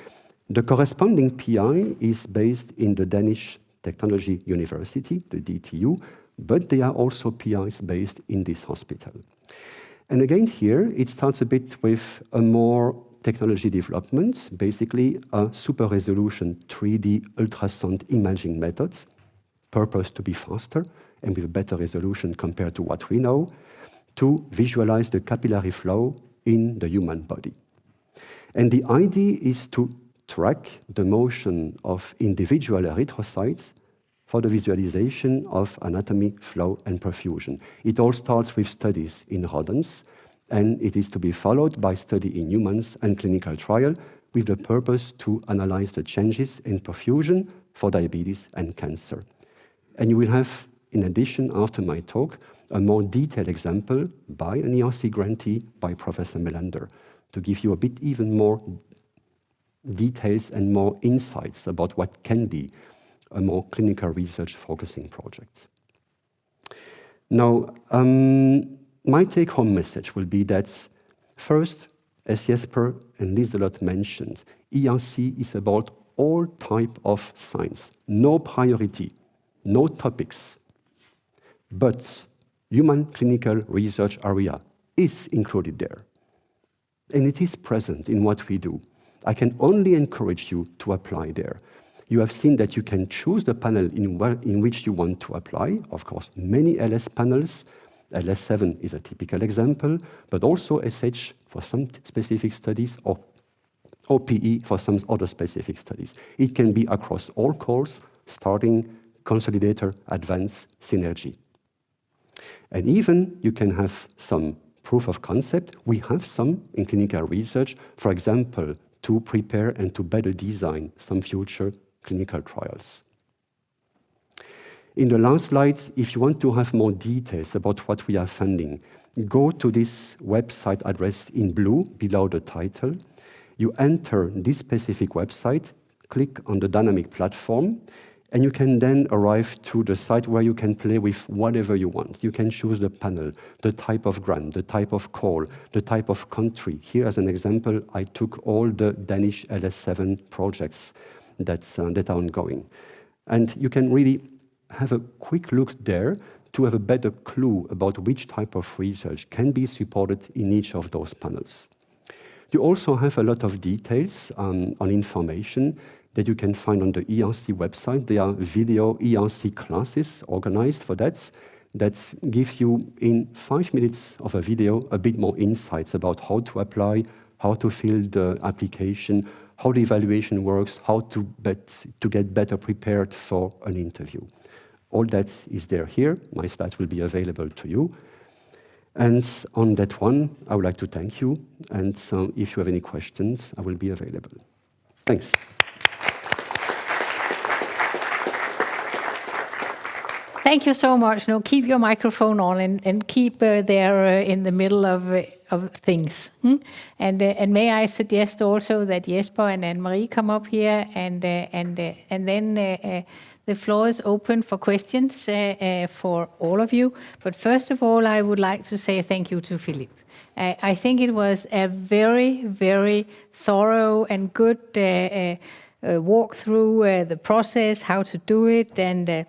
D: The corresponding PI is based in the Danish Technology University, the DTU, but they are also PIs based in this hospital. And again here, it starts a bit with a more technology development, basically a super resolution 3D ultrasound imaging methods, purpose to be faster and with better resolution compared to what we know, to visualize the capillary flow in the human body. And the idea is to track the motion of individual erythrocytes for the visualization of anatomy, flow, and perfusion. It all starts with studies in rodents, and it is to be followed by study in humans and clinical trial with the purpose to analyze the changes in perfusion for diabetes and cancer. And you will have, in addition, after my talk, a more detailed example by an ERC grantee, by Professor Melander, to give you a bit even more details and more insights about what can be a more clinical research focusing project. Now, my take-home message will be that first, as Jesper and Liselott mentioned, ERC is about all type of science, no priority, no topics, but human clinical research area is included there. And it is present in what we do. I can only encourage you to apply there. You have seen that you can choose the panel in which you want to apply. Of course, many LS panels. LS7 is a typical example, but also SH for some specific studies or PE for some other specific studies. It can be across all calls, starting consolidator, advance, synergy. And even you can have some proof of concept. We have some in clinical research, for example, to prepare and to better design some future clinical trials. In the last slides, if you want to have more details about what we are funding, go to this website address in blue below the title. You enter this specific website, click on the dynamic platform, and you can then arrive to the site where you can play with whatever you want. You can choose the panel, the type of grant, the type of call, the type of country. Here, as an example, I took all the Danish LS7 projects that are ongoing. And you can really have a quick look there to have a better clue about which type of research can be supported in each of those panels. You also have a lot of details on information that you can find on the ERC website. There are video ERC classes organized for that give you, in 5 minutes of a video, a bit more insights about how to apply, how to fill the application, how the evaluation works, how to get better prepared for an interview. All that is there here. My slides will be available to you. And on that one, I would like to thank you. And if you have any questions, I will be available. Thanks.
A: Thank you so much. No, keep your microphone on and keep there in the middle of things. And may I suggest also that Jesper and Anne-Marie come up here, and then the floor is open for questions for all of you. But first of all, I would like to say thank you to Philippe. I think it was a very, very thorough and good walk through the process, how to do it, and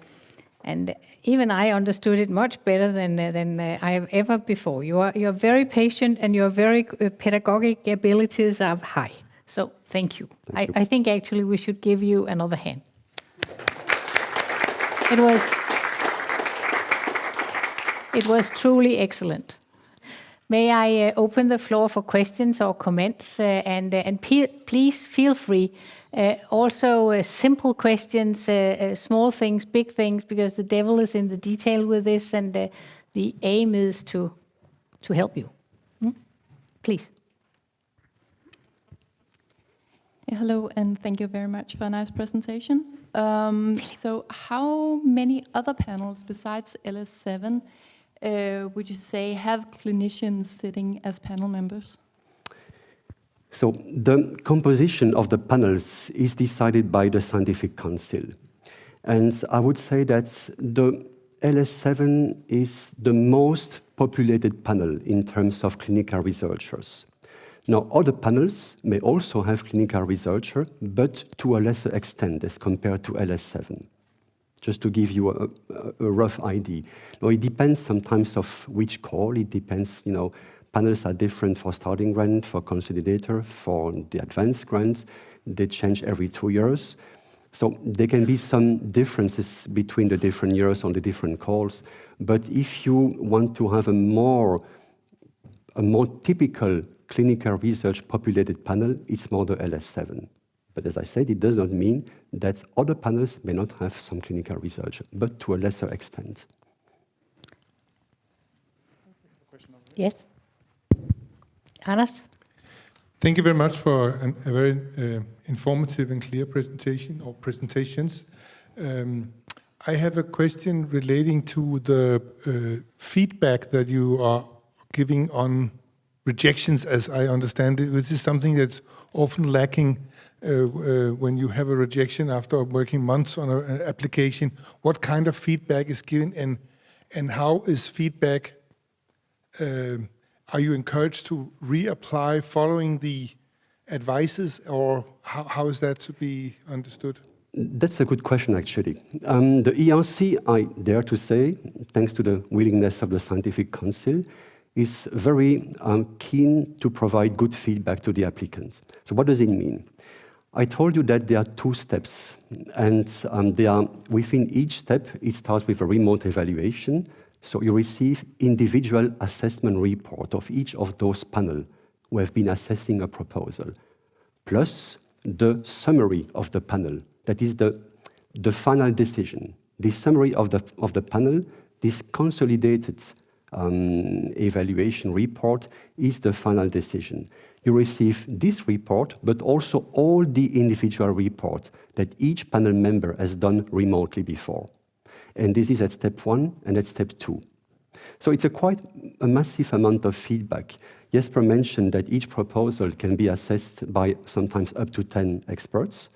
A: even I understood it much better than I have ever before. You're very patient, and your very pedagogic abilities are high. So thank you. I think actually we should give you another hand. It was truly excellent. May I open the floor for questions or comments, and please feel free. Also simple questions, small things, big things, because the devil is in the detail with this, and the aim is to help you. Please.
E: Hello, and thank you very much for a nice presentation. So how many other panels besides LS7 would you say have clinicians sitting as panel members?
D: So the composition of the panels is decided by the Scientific Council. And I would say that the LS7 is the most populated panel in terms of clinical researchers. Now, other panels may also have clinical researchers, but to a lesser extent as compared to LS7. Just to give you a rough idea. Now, it depends sometimes of which call. It depends, panels are different for starting grant, for consolidator, for the advanced grants. They change every 2 years. So there can be some differences between the different years on the different calls. But if you want to have a more typical clinical research populated panel, it's more the LS7. But as I said, it does not mean that other panels may not have some clinical research, but to a lesser extent.
A: Yes. Anders?
F: Thank you very much for a very informative and clear presentation or presentations. I have a question relating to the feedback that you are giving on rejections, as I understand it, which is something that's often lacking when you have a rejection after working months on an application. What kind of feedback is given, and how is feedback? Are you encouraged to reapply following the advices, or how is that to be understood?
D: That's a good question, actually. The ERC, I dare to say, thanks to the willingness of the Scientific Council, is very keen to provide good feedback to the applicants. So what does it mean? I told you that there are 2 steps, and they are within each step. It starts with a remote evaluation. So you receive individual assessment report of each of those panels who have been assessing a proposal, plus the summary of the panel. That is the final decision. This summary of the panel, this consolidated evaluation report is the final decision. You receive this report, but also all the individual reports that each panel member has done remotely before. And this is at step 1 and at step 2. So it's quite a massive amount of feedback. Jesper mentioned that each proposal can be assessed by sometimes up to 10 experts.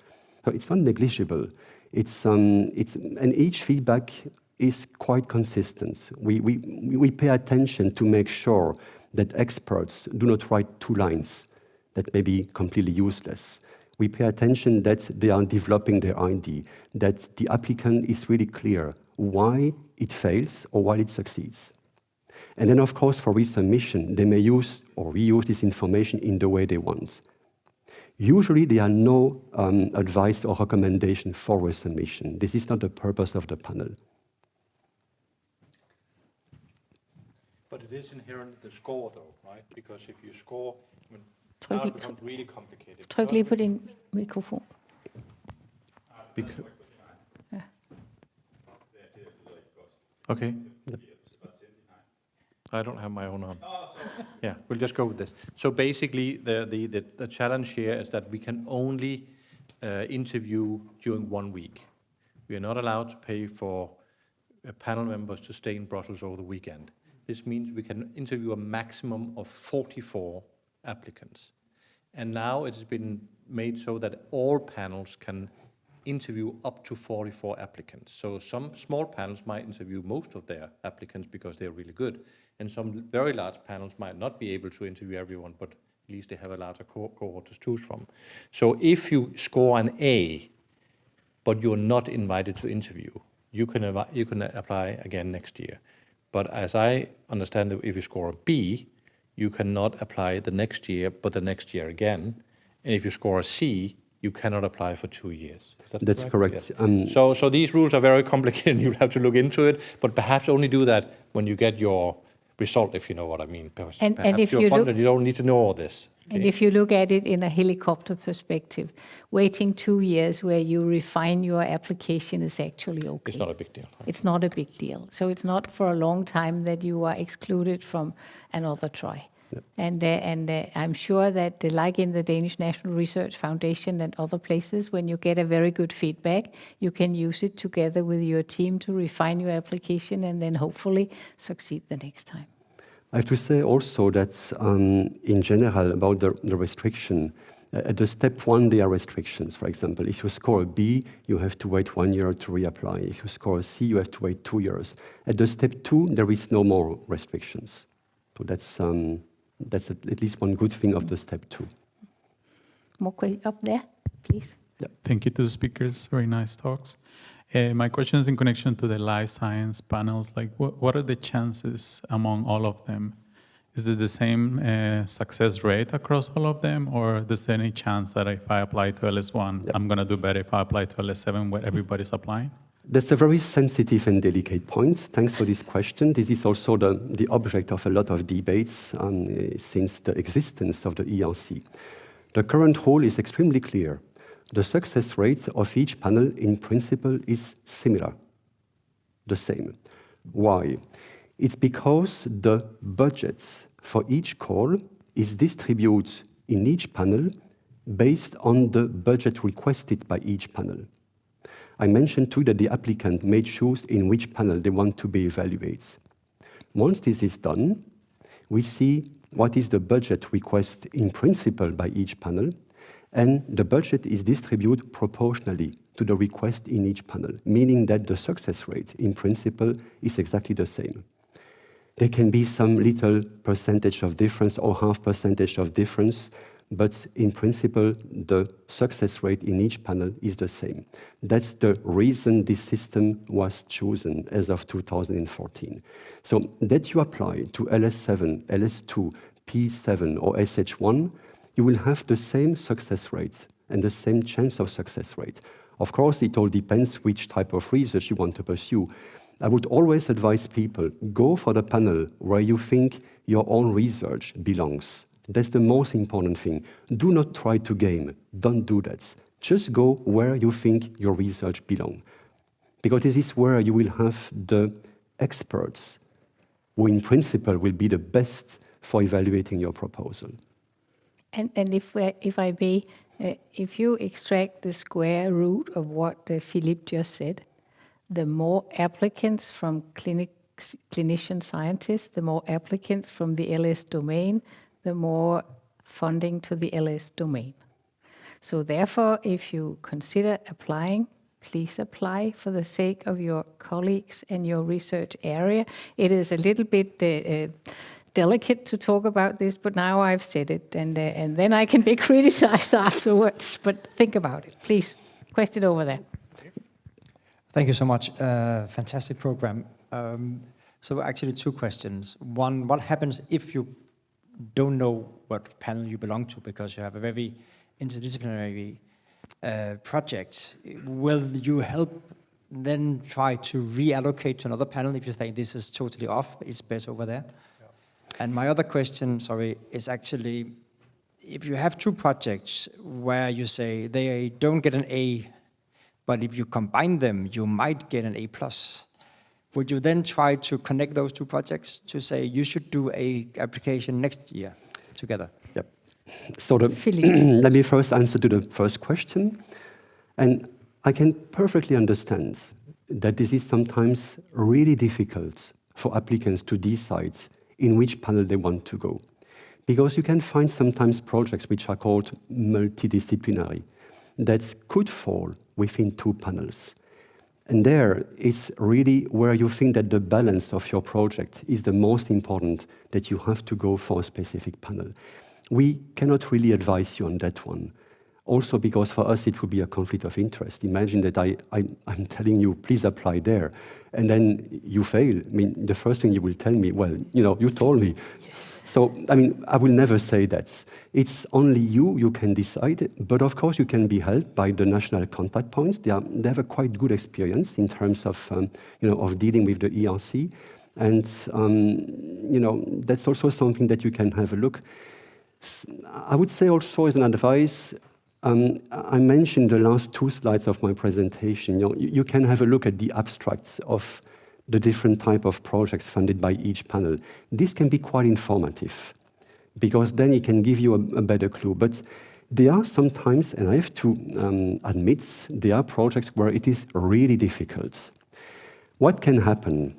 D: So it's not negligible. And each feedback is quite consistent. We pay attention to make sure that experts do not write 2 lines that may be completely useless. We pay attention that they are developing their ID, that the applicant is really clear why it fails or why it succeeds. And then, of course, for resubmission, they may use or reuse this information in the way they want. Usually, there are no advice or recommendation for resubmission. This is not the purpose of the panel.
B: But it is inherent in the score, though, right? Because if you score,
A: Tryk
B: now it becomes really complicated.
A: Tryk lige på din mikrofon.
B: Okay. I don't have my own on. Yeah, we'll just go with this. So basically, the challenge here is that we can only interview during 1 week. We are not allowed to pay for panel members to stay in Brussels over the weekend. This means we can interview a maximum of 44 applicants. And now it has been made so that all panels can interview up to 44 applicants. So some small panels might interview most of their applicants because they're really good. And some very large panels might not be able to interview everyone, but at least they have a larger cohort to choose from. So if you score an A, but you're not invited to interview, you can apply again next year. But as I understand it, if you score a B, you cannot apply the next year, but the next year again. And if you score a C, you cannot apply for 2 years. Is that
D: That's correct.
B: Yes. So these rules are very complicated, and you'll have to look into it, but perhaps only do that when you get your result, if you know what I mean. Perhaps
A: if
B: you're
A: you
B: funded, you don't need to know all this. Okay?
A: And if you look at it in a helicopter perspective, waiting 2 years where you refine your application is actually okay.
B: It's not a big deal.
A: It's not a big deal. So it's not for a long time that you are excluded from another try.
D: Yep.
A: And I'm sure that, like in the Danish National Research Foundation and other places, when you get a very good feedback, you can use it together with your team to refine your application and then hopefully succeed the next time.
D: I have to say also that in general about the restriction, at the step 1 there are restrictions. For example, if you score a B, you have to wait 1 year to reapply. If you score a C, you have to wait 2 years. At the step 2, there is no more restrictions. So that's at least one good thing of the step 2.
A: More up there, please.
D: Yeah.
G: Thank you to the speakers. Very nice talks. My question is in connection to the life science panels. Like, what are the chances among all of them? Is it the same success rate across all of them, or is there any chance that if I apply to LS1, I'm going to do better if I apply to LS7 where everybody's applying?
D: That's a very sensitive and delicate point. Thanks for this question. This is also the object of a lot of debates since the existence of the ERC. The current rule is extremely clear. The success rate of each panel in principle is similar, the same. Why? It's because the budget for each call is distributed in each panel based on the budget requested by each panel. I mentioned too that the applicant may choose in which panel they want to be evaluated. Once this is done, we see what is the budget request in principle by each panel, and the budget is distributed proportionally to the request in each panel, meaning that the success rate in principle is exactly the same. There can be some little percentage of difference or half percentage of difference, but in principle, the success rate in each panel is the same. That's the reason this system was chosen as of 2014. So that you apply to LS7, LS2, P7, or SH1, you will have the same success rate and the same chance of success rate. Of course, it all depends which type of research you want to pursue. I would always advise people, go for the panel where you think your own research belongs. That's the most important thing. Do not try to game. Don't do that. Just go where you think your research belongs. because this is where you will have the experts who in principle will be the best for evaluating your proposal.
A: And if I may, if you extract the square root of what Philippe just said, the more applicants from clinician scientists, the more applicants from the LS domain, the more funding to the LS domain. So therefore, if you consider applying, please apply for the sake of your colleagues and your research area. It is a little bit delicate to talk about this, but now I've said it, and then I can be criticized afterwards. But think about it, please. Question over there.
H: Thank you so much. Fantastic program. So actually 2 questions. One, what happens if you don't know what panel you belong to because you have a very interdisciplinary project? Will you help then try to reallocate to another panel if you think this is totally off, it's better over there? Yeah. And my other question, sorry, is actually, if you have 2 projects where you say they don't get an A, but if you combine them, you might get an A+. Would you then try to connect those 2 projects to say you should do a application next year together?
D: Yep. So let me first answer to the first question. And I can perfectly understand that this is sometimes really difficult for applicants to decide in which panel they want to go. Because you can find sometimes projects which are called multidisciplinary that could fall within 2 panels. And there is really where you think that the balance of your project is the most important, that you have to go for a specific panel. We cannot really advise you on that one. Also because for us it would be a conflict of interest. Imagine that I'm telling you, please apply there, and then you fail. I mean, the first thing you will tell me, well, you told me. Yes. So, I mean, I will never say that. It's only you can decide, but of course you can be helped by the national contact points. They have a quite good experience in terms of, of dealing with the ERC. And, that's also something that you can have a look. I would say also as an advice, I mentioned the last 2 slides of my presentation. You can have a look at the abstracts of the different type of projects funded by each panel. This can be quite informative, because then it can give you a better clue. But there are sometimes, and I have to admit, there are projects where it is really difficult. What can happen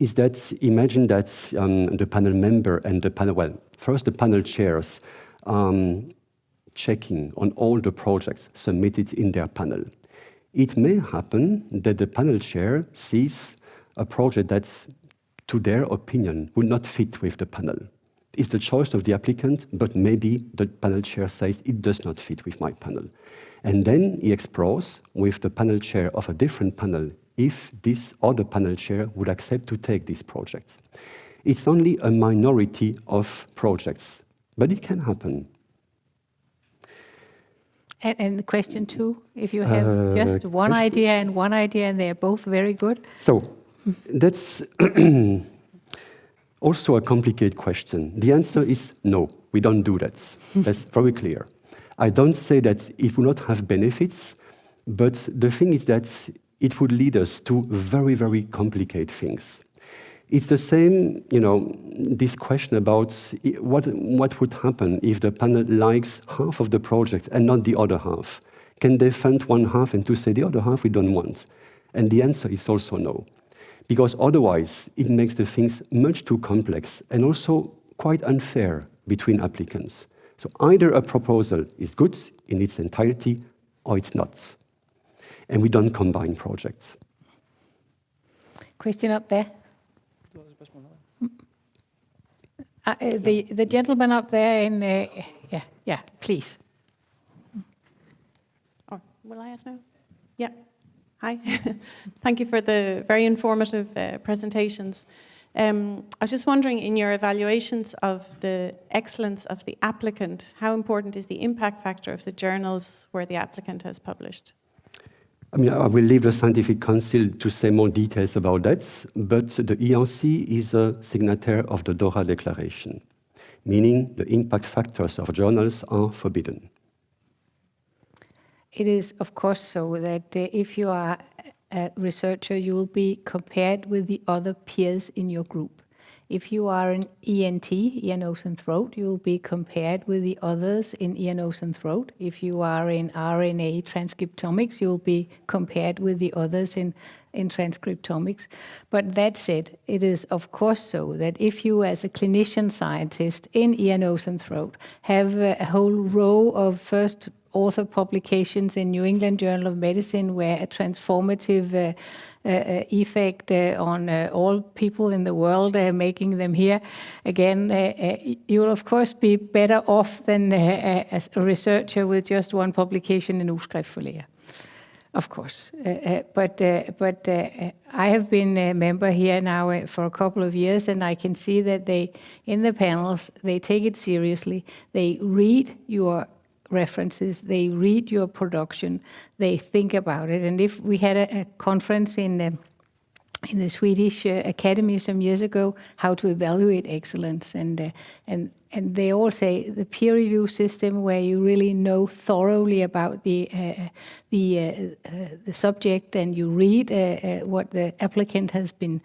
D: is that, imagine that the panel member and the panel, well, first the panel chairs checking on all the projects submitted in their panel. It may happen that the panel chair sees a project that's, to their opinion, would not fit with the panel. It's the choice of the applicant, but maybe the panel chair says it does not fit with my panel. And then he explores with the panel chair of a different panel if this other panel chair would accept to take this project. It's only a minority of projects, but it can happen.
A: And question 2, if you have just one idea and they're both very good.
D: So that's also a complicated question. The answer is no, we don't do that. That's very clear. I don't say that it will not have benefits, but the thing is that it would lead us to very, very complicated things. It's the same, this question about what would happen if the panel likes half of the project and not the other half. Can they fund one half and to say the other half we don't want? And the answer is also no. Because otherwise, it makes the things much too complex and also quite unfair between applicants. So either a proposal is good in its entirety or it's not. And we don't combine projects.
A: Question up there. The gentleman up there in yeah, please.
I: Oh, will I ask now? Yeah. Hi. Thank you for the very informative presentations. I was just wondering, in your evaluations of the excellence of the applicant, how important is the impact factor of the journals where the applicant has published?
D: I mean, I will leave the Scientific Council to say more details about that, but the ERC is a signatory of the Doha Declaration, meaning the impact factors of journals are forbidden.
A: It is, of course, so that if you are a researcher, you will be compared with the other peers in your group. If you are an ENT, ear, nose and throat, you will be compared with the others in ear, nose and throat. If you are in RNA transcriptomics, you will be compared with the others in transcriptomics. But that said, it is of course so that if you as a clinician scientist in ear, nose and throat have a whole row of first author publications in New England Journal of Medicine where a transformative effect on all people in the world, making them hear again, you will of course be better off than as a researcher with just one publication in Ugeskrift for Læger. Of course, but I have been a member here now for a couple of years, and I can see that they, in the panels, they take it seriously. They read your references, they read your production, they think about it. And if we had a conference in the Swedish Academy some years ago, how to evaluate excellence, and they all say the peer review system where you really know thoroughly about the subject and you read what the applicant has been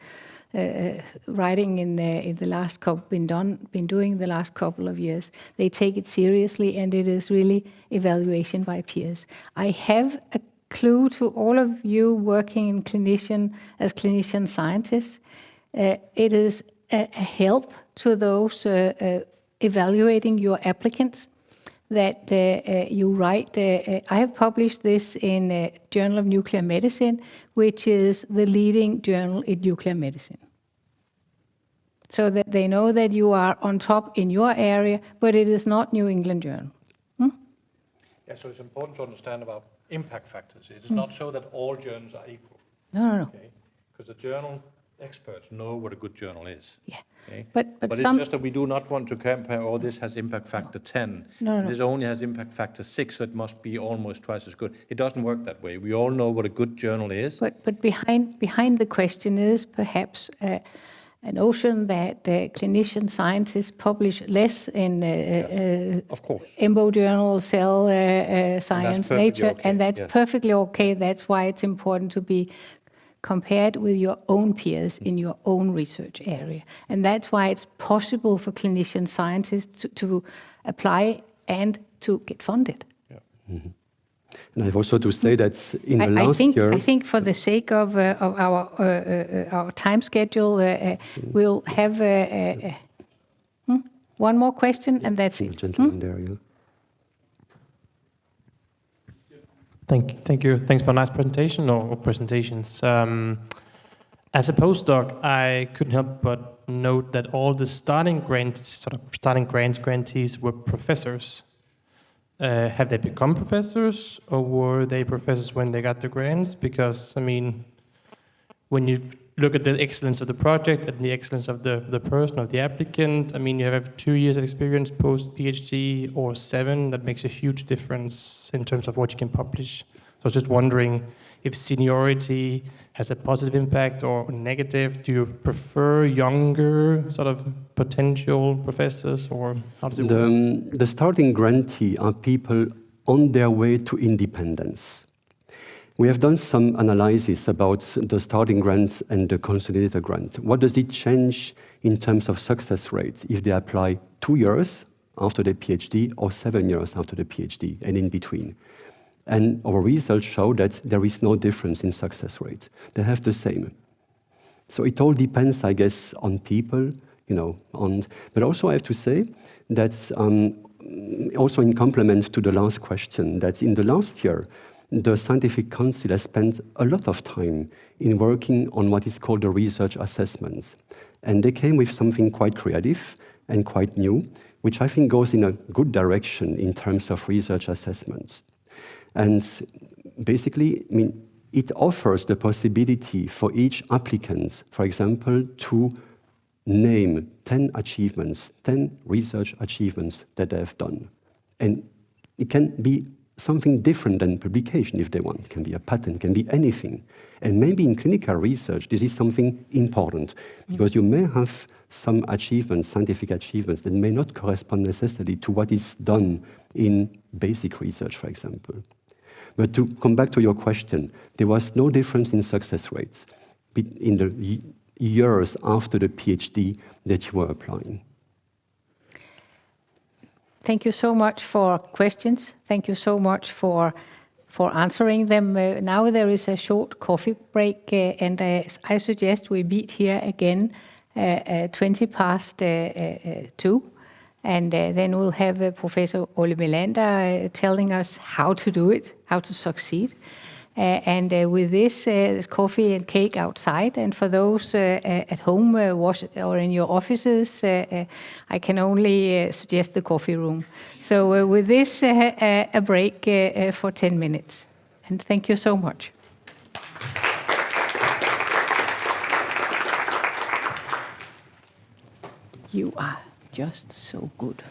A: writing in the last been doing the last couple of years. They take it seriously, and it is really evaluation by peers. I have a clue to all of you working in as clinician scientists. It is a help to those evaluating your applicants that you write. I have published this in Journal of Nuclear Medicine, which is the leading journal in nuclear medicine. So that they know that you are on top in your area, but it is not New England Journal.
B: Yeah, so it's important to understand about impact factors. It is not so that all journals are equal.
A: No.
B: Okay? Because the journal experts know what a good journal is.
A: Yeah.
B: Okay?
A: But
B: it's just that we do not want to compare, oh, this has impact factor 10.
A: No.
B: This only has impact factor 6, so it must be almost twice as good. It doesn't work that way. We all know what a good journal is.
A: But behind the question is perhaps a notion that clinician scientists publish less in
B: of course.
A: EMBO journal, Cell Science, Nature,
B: okay.
A: and that's perfectly okay. That's why it's important to be compared with your own peers in your own research area. And that's why it's possible for clinician scientists to apply and to get funded.
B: Yeah.
D: Mm-hmm. And I have also to say that in the last year...
A: I think for the sake of our time schedule, we'll have one more question, and that's it.
D: Gentleman there, yeah.
J: Thank you. Thanks for a nice presentation or presentations. As a postdoc, I couldn't help but note that all the starting grantees were professors. Have they become professors, or were they professors when they got the grants? Because, I mean, when you look at the excellence of the project and the excellence of the person, of the applicant, I mean, you have 2 years experience post-PhD or 7, that makes a huge difference in terms of what you can publish. So I was just wondering if seniority has a positive impact or negative. Do you prefer younger sort of potential professors, or how does it work?
D: The starting grantee are people on their way to independence. We have done some analysis about the starting grant and the consolidated grant. What does it change in terms of success rate if they apply 2 years after their PhD or 7 years after the PhD and in between? And our results show that there is no difference in success rate. They have the same. So it all depends, I guess, on people, but also I have to say that also in complement to the last question, that in the last year, the Scientific Council has spent a lot of time in working on what is called the research assessments. And they came with something quite creative and quite new, which I think goes in a good direction in terms of research assessments. And basically, I mean, it offers the possibility for each applicant, for example, to name 10 achievements, 10 research achievements that they have done. And it can be something different than publication if they want. It can be a patent, it can be anything. And maybe in clinical research, this is something important, because you may have some achievements, scientific achievements, that may not correspond necessarily to what is done in basic research, for example. But to come back to your question, there was no difference in success rates in the years after the PhD that you were applying.
A: Thank you so much for questions. Thank you so much for answering them. Now there is a short coffee break, and I suggest we meet here again 2:20 and then we'll have Professor Ole Melander telling us how to do it, how to succeed. And with this, there's coffee and cake outside. And for those at home or in your offices, I can only suggest the coffee room. So with this, a break for 10 minutes. And thank you so much. You are just so good.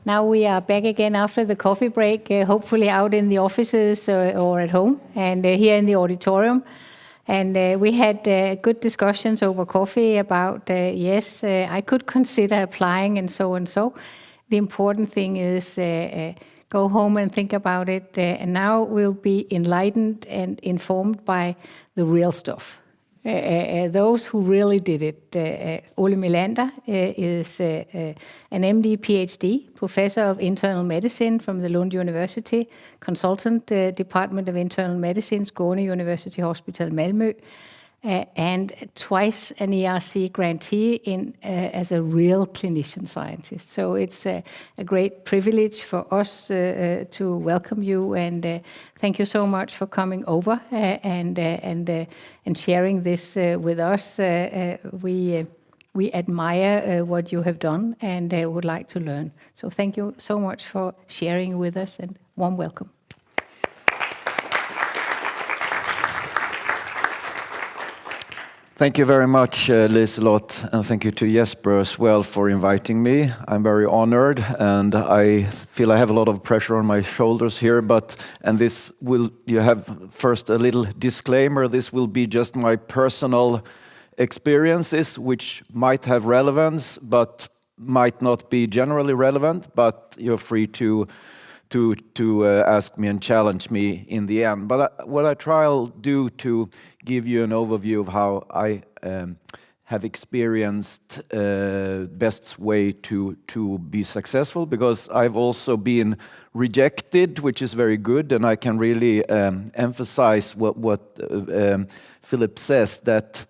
A: Now we are back again after the coffee break, hopefully out in the offices or at home, and here in the auditorium. And we had good discussions over coffee about, yes, I could consider applying and so and so. The important thing is go home and think about it. And now we'll be enlightened and informed by the real stuff. Those who really did it. Ole Melander is an MD, PhD, professor of internal medicine from the Lund University, consultant Department of Internal Medicine, Skåne University Hospital, Malmö, and twice an ERC grantee as a real clinician scientist. So it's a great privilege for us to welcome you, and thank you so much for coming over and sharing this with us. We admire what you have done and would like to learn. So thank you so much for sharing with us, and warm welcome.
K: Thank you very much, Liselott, and thank you to Jesper as well for inviting me. I'm very honored, and I feel I have a lot of pressure on my shoulders here, you have first a little disclaimer, this will be just my personal experiences, which might have relevance, but might not be generally relevant, but you're free to ask me and challenge me in the end. But what I try to do to give you an overview of how I have experienced best way to be successful, because I've also been rejected, which is very good, and I can really emphasize what Philip says, that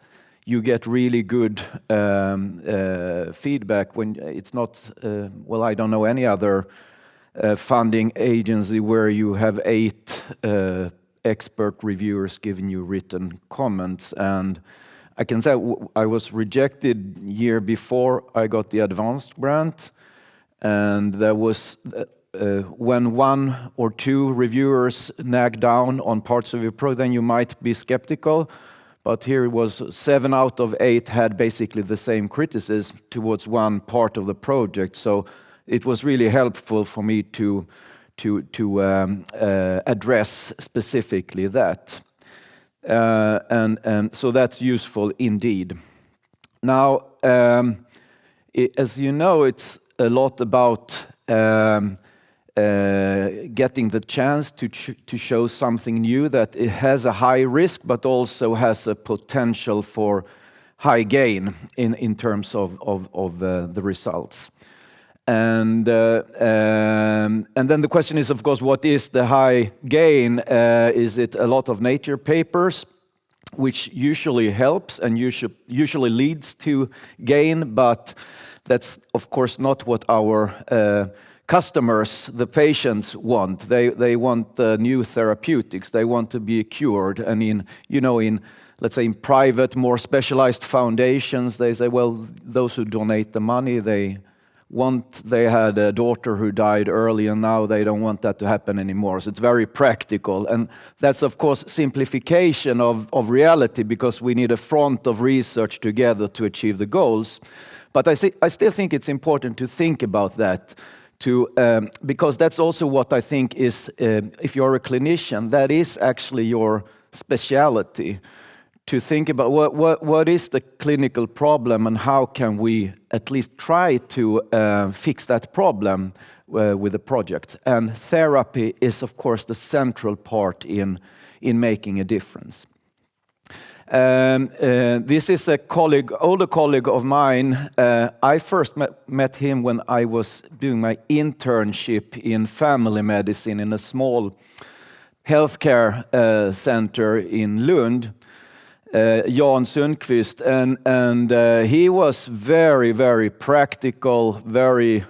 K: you get really good feedback when it's not, I don't know any other funding agency where you have 8 expert reviewers giving you written comments. And I can say I was rejected year before I got the advanced grant, and there was when 1 or 2 reviewers nag down on parts of your project, then you might be skeptical. But here it was 7 out of 8 had basically the same criticism towards one part of the project. So it was really helpful for me to address specifically that. And so that's useful indeed. Now, as you know, it's a lot about getting the chance to show something new that it has a high risk, but also has a potential for high gain in terms of the results. And then the question is, of course, what is the high gain? Is it a lot of nature papers, which usually helps and usually leads to gain, but that's, of course, not what our customers, the patients, want. They want new therapeutics. They want to be cured. And in let's say in private, more specialized foundations, they say, well, those who donate the money, they had a daughter who died early, and now they don't want that to happen anymore. So it's very practical. And that's, of course, simplification of reality, because we need a front of research together to achieve the goals. But I still think it's important to think about that, because that's also what I think is, if you're a clinician, that is actually your speciality. To think about what is the clinical problem and how can we at least try to fix that problem with the project. And therapy is, of course, the central part in making a difference. This is a older colleague of mine. I first met him when I was doing my internship in family medicine in a small healthcare center in Lund. Jan Sundqvist, and he was very, very practical, very,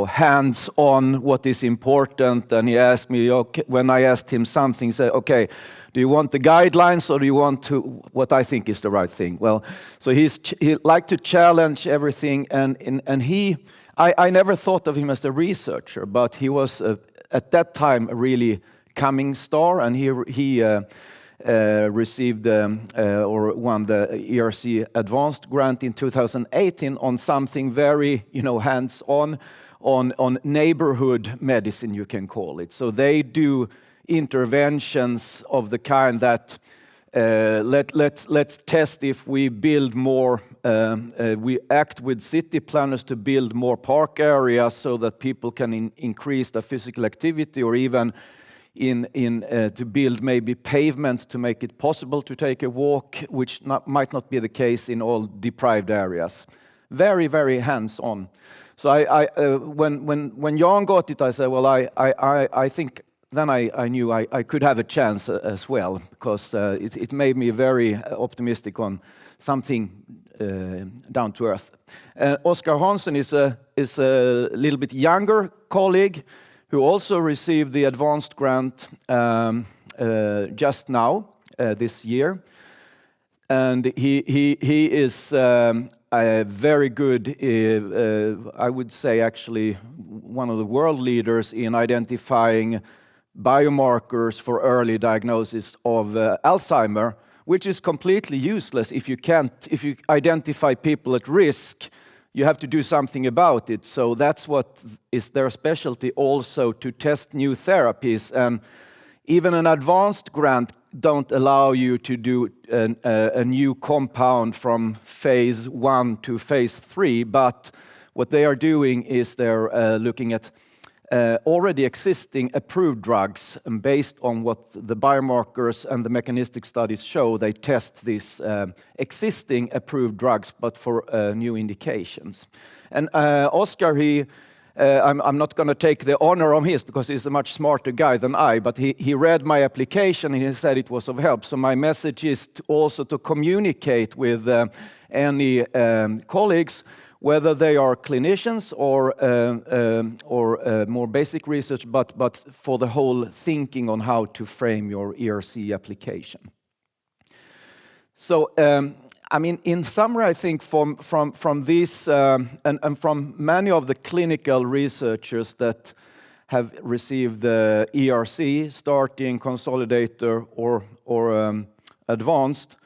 K: hands-on what is important. And he asked me, when I asked him something, he said, okay, do you want the guidelines or do you want what I think is the right thing? Well, so he liked to challenge everything, and I never thought of him as a researcher, but he was at that time a really coming star, and he received or won the ERC Advanced Grant in 2018 on something very, hands-on, on neighborhood medicine, you can call it. So they do interventions of the kind that let's test if we build more, we act with city planners to build more park areas so that people can increase their physical activity, or even to build maybe pavement to make it possible to take a walk, which might not be the case in all deprived areas. Very, very hands-on. So when Jan got it, I said, well, I think then I knew I could have a chance as well, because it made me very optimistic on something down to earth. Oskar Hansen is a little bit younger colleague who also received the advanced grant just now, this year. And he is a very good, I would say actually one of the world leaders in identifying biomarkers for early diagnosis of Alzheimer, which is completely useless if you identify people at risk. You have to do something about it. So that's what is their specialty, also to test new therapies. And even an advanced grant don't allow you to do a new compound from phase 1 to phase 3, but what they are doing is they're looking at already existing approved drugs, and based on what the biomarkers and the mechanistic studies show, they test these existing approved drugs, but for new indications. And Oskar, I'm not going to take the honor of his, because he's a much smarter guy than I, but he read my application and he said it was of help. So my message is also to communicate with any colleagues, whether they are clinicians or more basic research, but for the whole thinking on how to frame your ERC application. So, I mean, in summary, I think from this and from many of the clinical researchers that have received the ERC, starting, consolidator, or advanced,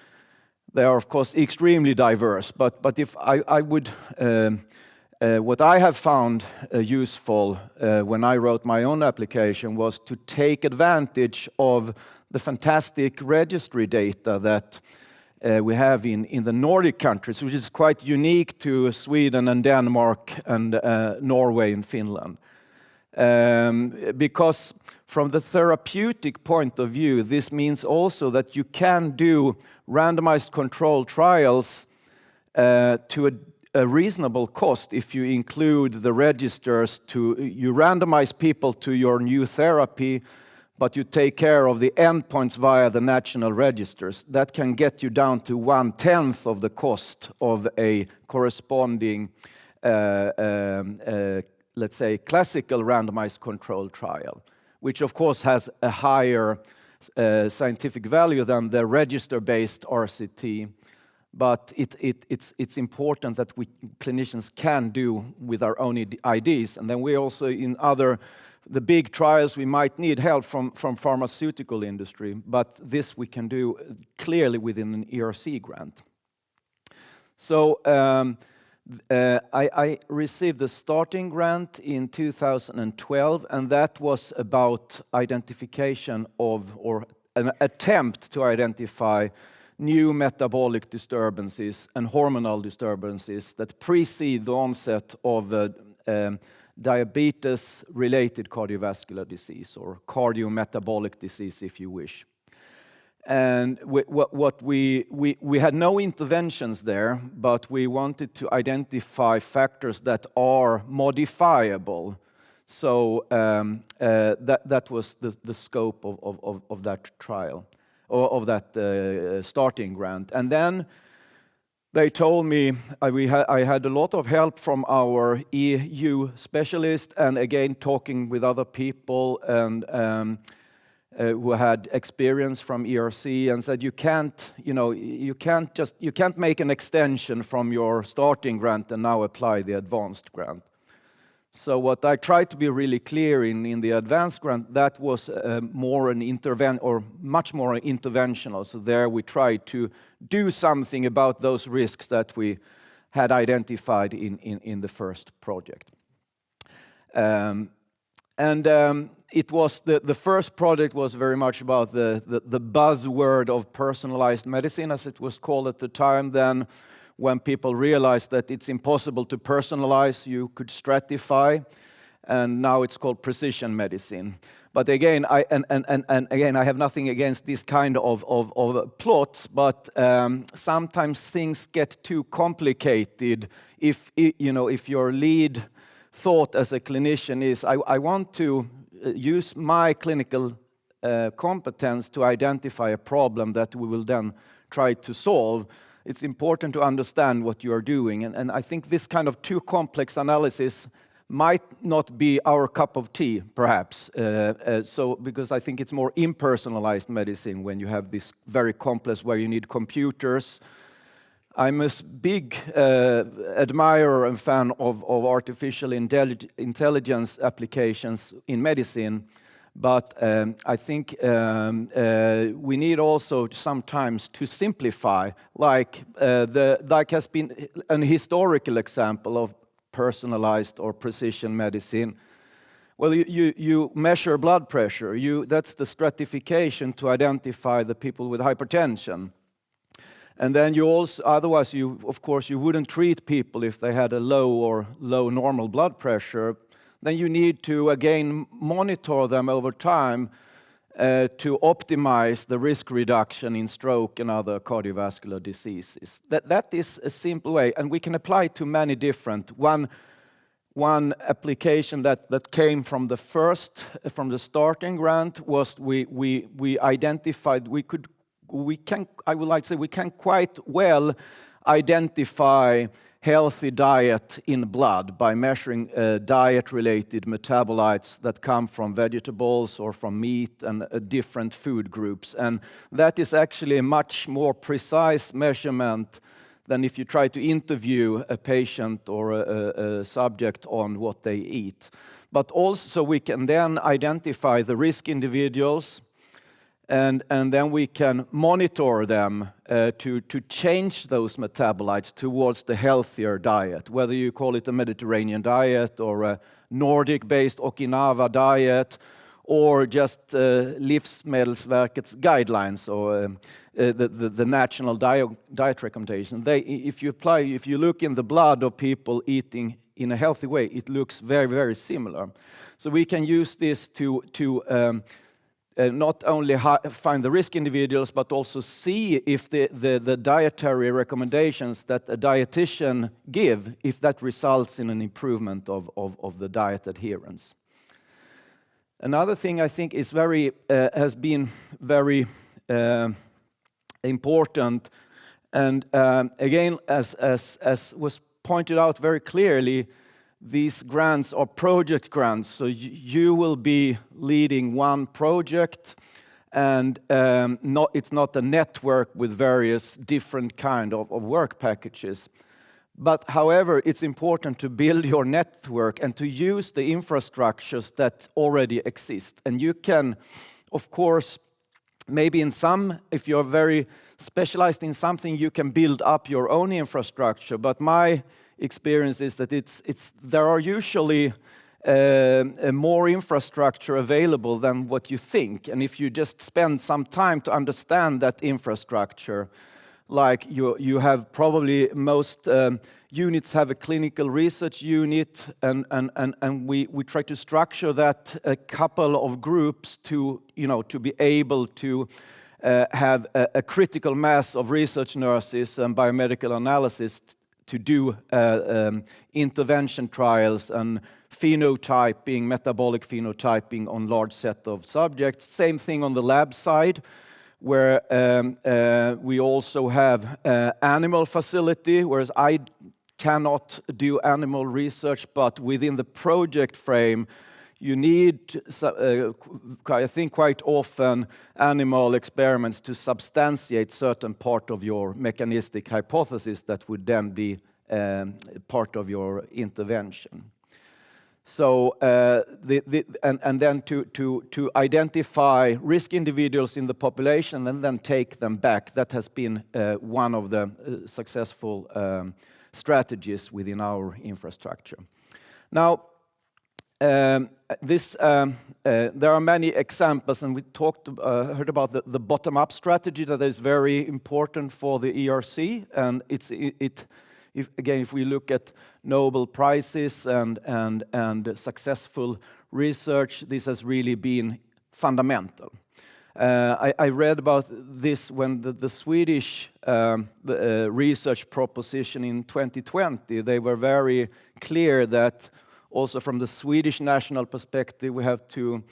K: they are, of course, extremely diverse. But if I would, what I have found useful when I wrote my own application was to take advantage of the fantastic registry data that we have in the Nordic countries, which is quite unique to Sweden and Denmark and Norway and Finland. Because from the therapeutic point of view, this means also that you can do randomized control trials to a reasonable cost if you include the registers. You randomize people to your new therapy, but you take care of the endpoints via the national registers. That can get you down to 1/10 of the cost of a corresponding, let's say, classical randomized control trial, which of course has a higher scientific value than the register-based RCT. But it's important that we clinicians can do with our own IDs. And then we also, in the big trials, we might need help from pharmaceutical industry, but this we can do clearly within an ERC grant. So I received the starting grant in 2012, and that was about identification of, or an attempt to identify new metabolic disturbances and hormonal disturbances that precede the onset of diabetes-related cardiovascular disease, or cardiometabolic disease, if you wish. And we had no interventions there, but we wanted to identify factors that are modifiable. So that was the scope of that trial, or of that starting grant. And then they told me I had a lot of help from our EU specialist, and again talking with other people and who had experience from ERC, and said you can't make an extension from your starting grant and now apply the advanced grant. So what I tried to be really clear in the advanced grant, that was more an much more interventional. So there we tried to do something about those risks that we had identified in the first project. It was the first project was very much about the buzzword of personalized medicine, as it was called at the time. Then, when people realized that it's impossible to personalize, you could stratify, and now it's called precision medicine. But again, again, I have nothing against this kind of plots, but sometimes things get too complicated if your lead thought as a clinician is, I want to use my clinical competence to identify a problem that we will then try to solve. It's important to understand what you are doing. And I think this kind of too complex analysis might not be our cup of tea, perhaps. Because I think it's more impersonalized medicine when you have this very complex where you need computers. I'm a big admirer and fan of artificial intelligence applications in medicine. But I think we need also sometimes to simplify, like has been an historical example of personalized or precision medicine. Well, you measure blood pressure. That's the stratification to identify the people with hypertension. And then you also, otherwise, of course, you wouldn't treat people if they had a low normal blood pressure. Then you need to, again, monitor them over time to optimize the risk reduction in stroke and other cardiovascular diseases. That is a simple way, and we can apply it to many different. One application that came from the starting grant was we identified we can quite well identify healthy diet in blood by measuring diet-related metabolites that come from vegetables or from meat and different food groups. And that is actually a much more precise measurement than if you try to interview a patient or a subject on what they eat. But also we can then identify the risk individuals, and then we can monitor them to change those metabolites towards the healthier diet, whether you call it a Mediterranean diet or a Nordic-based Okinawa diet, or just Livsmedelsverkets guidelines or the national diet recommendation. If you look in the blood of people eating in a healthy way, it looks very, very similar. So we can use this to not only find the risk individuals, but also see if the dietary recommendations that a dietitian give, if that results in an improvement of the diet adherence. Another thing I think is has been very important, and again, as was pointed out very clearly, these grants are project grants, so you will be leading one project, and it's not a network with various different kind of work packages. But however, it's important to build your network and to use the infrastructures that already exist. And you can, of course, maybe if you're very specialized in something, you can build up your own infrastructure. But my experience is that there are usually more infrastructure available than what you think. And if you just spend some time to understand that infrastructure, like you have probably most units have a clinical research unit, and we try to structure that a couple of groups to be able to have a critical mass of research nurses and biomedical analysis to do intervention trials and phenotyping, metabolic phenotyping on large set of subjects. Same thing on the lab side, where we also have animal facility, whereas I cannot do animal research, but within the project frame, you need, I think quite often, animal experiments to substantiate certain part of your mechanistic hypothesis that would then be part of your intervention. So, and then to identify risk individuals in the population and then take them back, that has been one of the successful strategies within our infrastructure. Now, there are many examples, and we heard about the bottom-up strategy that is very important for the ERC, and if we look at Nobel Prizes and successful research, this has really been fundamental. I read about this when the Swedish research proposition in 2020, they were very clear that also from the Swedish national perspective, we have to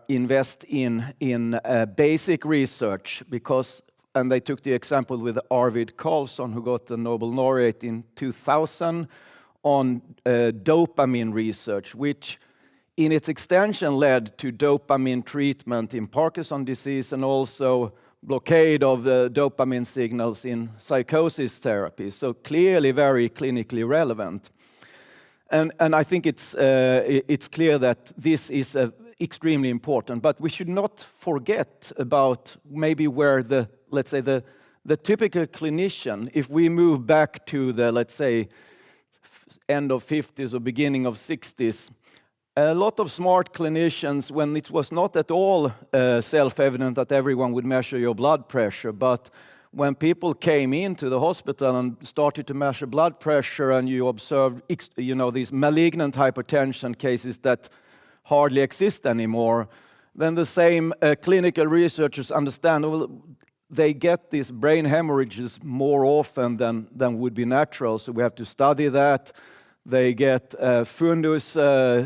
K: invest in basic research because, and they took the example with Arvid Carlsson, who got the Nobel laureate in 2000 on dopamine research, which in its extension led to dopamine treatment in Parkinson's disease and also blockade of the dopamine signals in psychosis therapy. So clearly very clinically relevant. And I think it's clear that this is extremely important, but we should not forget about maybe where the, let's say, the typical clinician, if we move back to the, let's say, end of 50s or beginning of 60s, a lot of smart clinicians, when it was not at all self-evident that everyone would measure your blood pressure, but when people came into the hospital and started to measure blood pressure and you observed, these malignant hypertension cases that hardly exist anymore, then the same clinical researchers understand, well, they get these brain hemorrhages more often than would be natural, so we have to study that. They get fundus,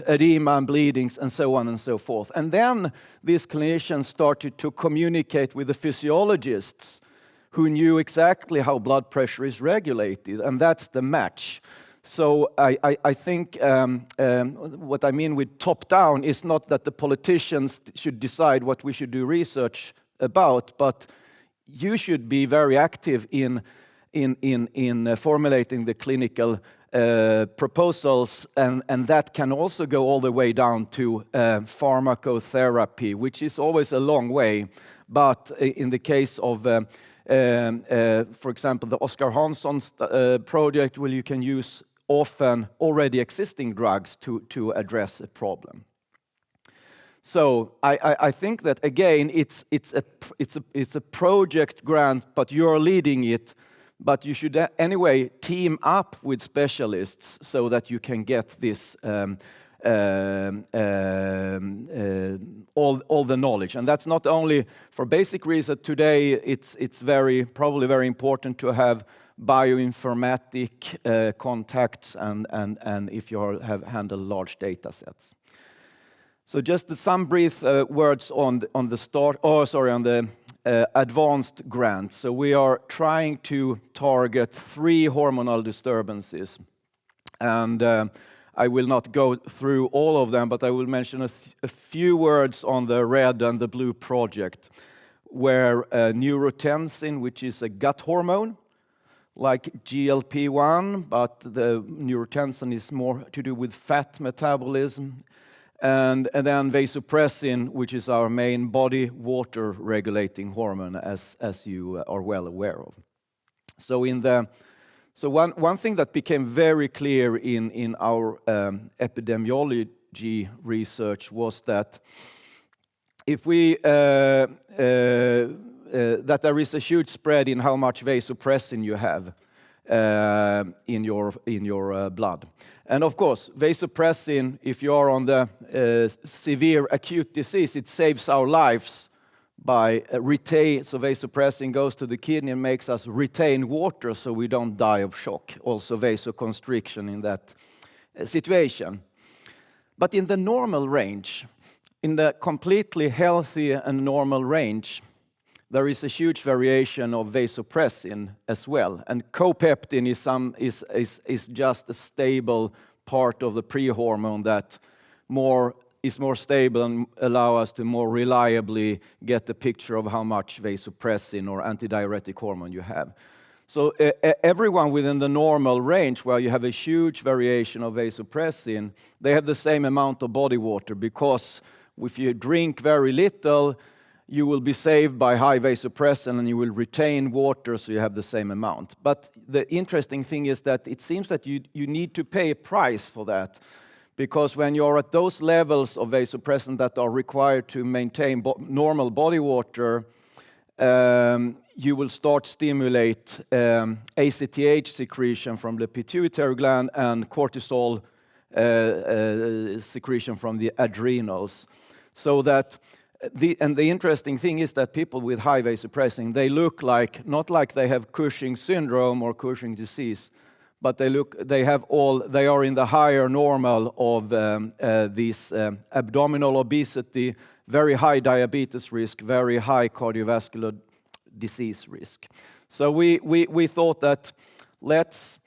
K: edema and bleedings and so on and so forth. And then these clinicians started to communicate with the physiologists who knew exactly how blood pressure is regulated, and that's the match. So I think what I mean with top-down is not that the politicians should decide what we should do research about, but you should be very active in formulating the clinical proposals, and that can also go all the way down to pharmacotherapy, which is always a long way. But in the case of, for example, the Oscar Hansson's project, where you can use often already existing drugs to address a problem. So I think that again it's a project grant, but you're leading it. But you should anyway team up with specialists so that you can get this all the knowledge. And that's not only for basic research. Today it's probably very important to have bioinformatic contacts and if you have handled large data sets. So just some brief words on the advanced grant. So we are trying to target 3 hormonal disturbances. And I will not go through all of them, but I will mention a few words on the red and the blue project, where neurotensin, which is a gut hormone, like GLP-1, but the neurotensin is more to do with fat metabolism. And then vasopressin, which is our main body water regulating hormone, as you are well aware of. So one thing that became very clear in our epidemiology research was that if we that there is a huge spread in how much vasopressin you have in your blood. And of course, vasopressin, if you are on the severe acute disease, it saves our lives by retain. So vasopressin goes to the kidney and makes us retain water so we don't die of shock. Also vasoconstriction in that situation. But in the normal range, in the completely healthy and normal range, there is a huge variation of vasopressin as well, and copeptin is just a stable part of the pre-hormone that is more stable and allow us to more reliably get the picture of how much vasopressin or antidiuretic hormone you have. So everyone within the normal range, where you have a huge variation of vasopressin, they have the same amount of body water, because if you drink very little, you will be saved by high vasopressin and you will retain water, so you have the same amount. But the interesting thing is that it seems that you need to pay a price for that, because when you're at those levels of vasopressin that are required to maintain normal body water, you will start stimulate ACTH secretion from the pituitary gland and cortisol secretion from the adrenals. So that the interesting thing is that people with high vasopressin, they look like, not like they have Cushing syndrome or Cushing disease, but they are in the higher normal of this abdominal obesity, very high diabetes risk, very high cardiovascular disease risk. So we thought that let's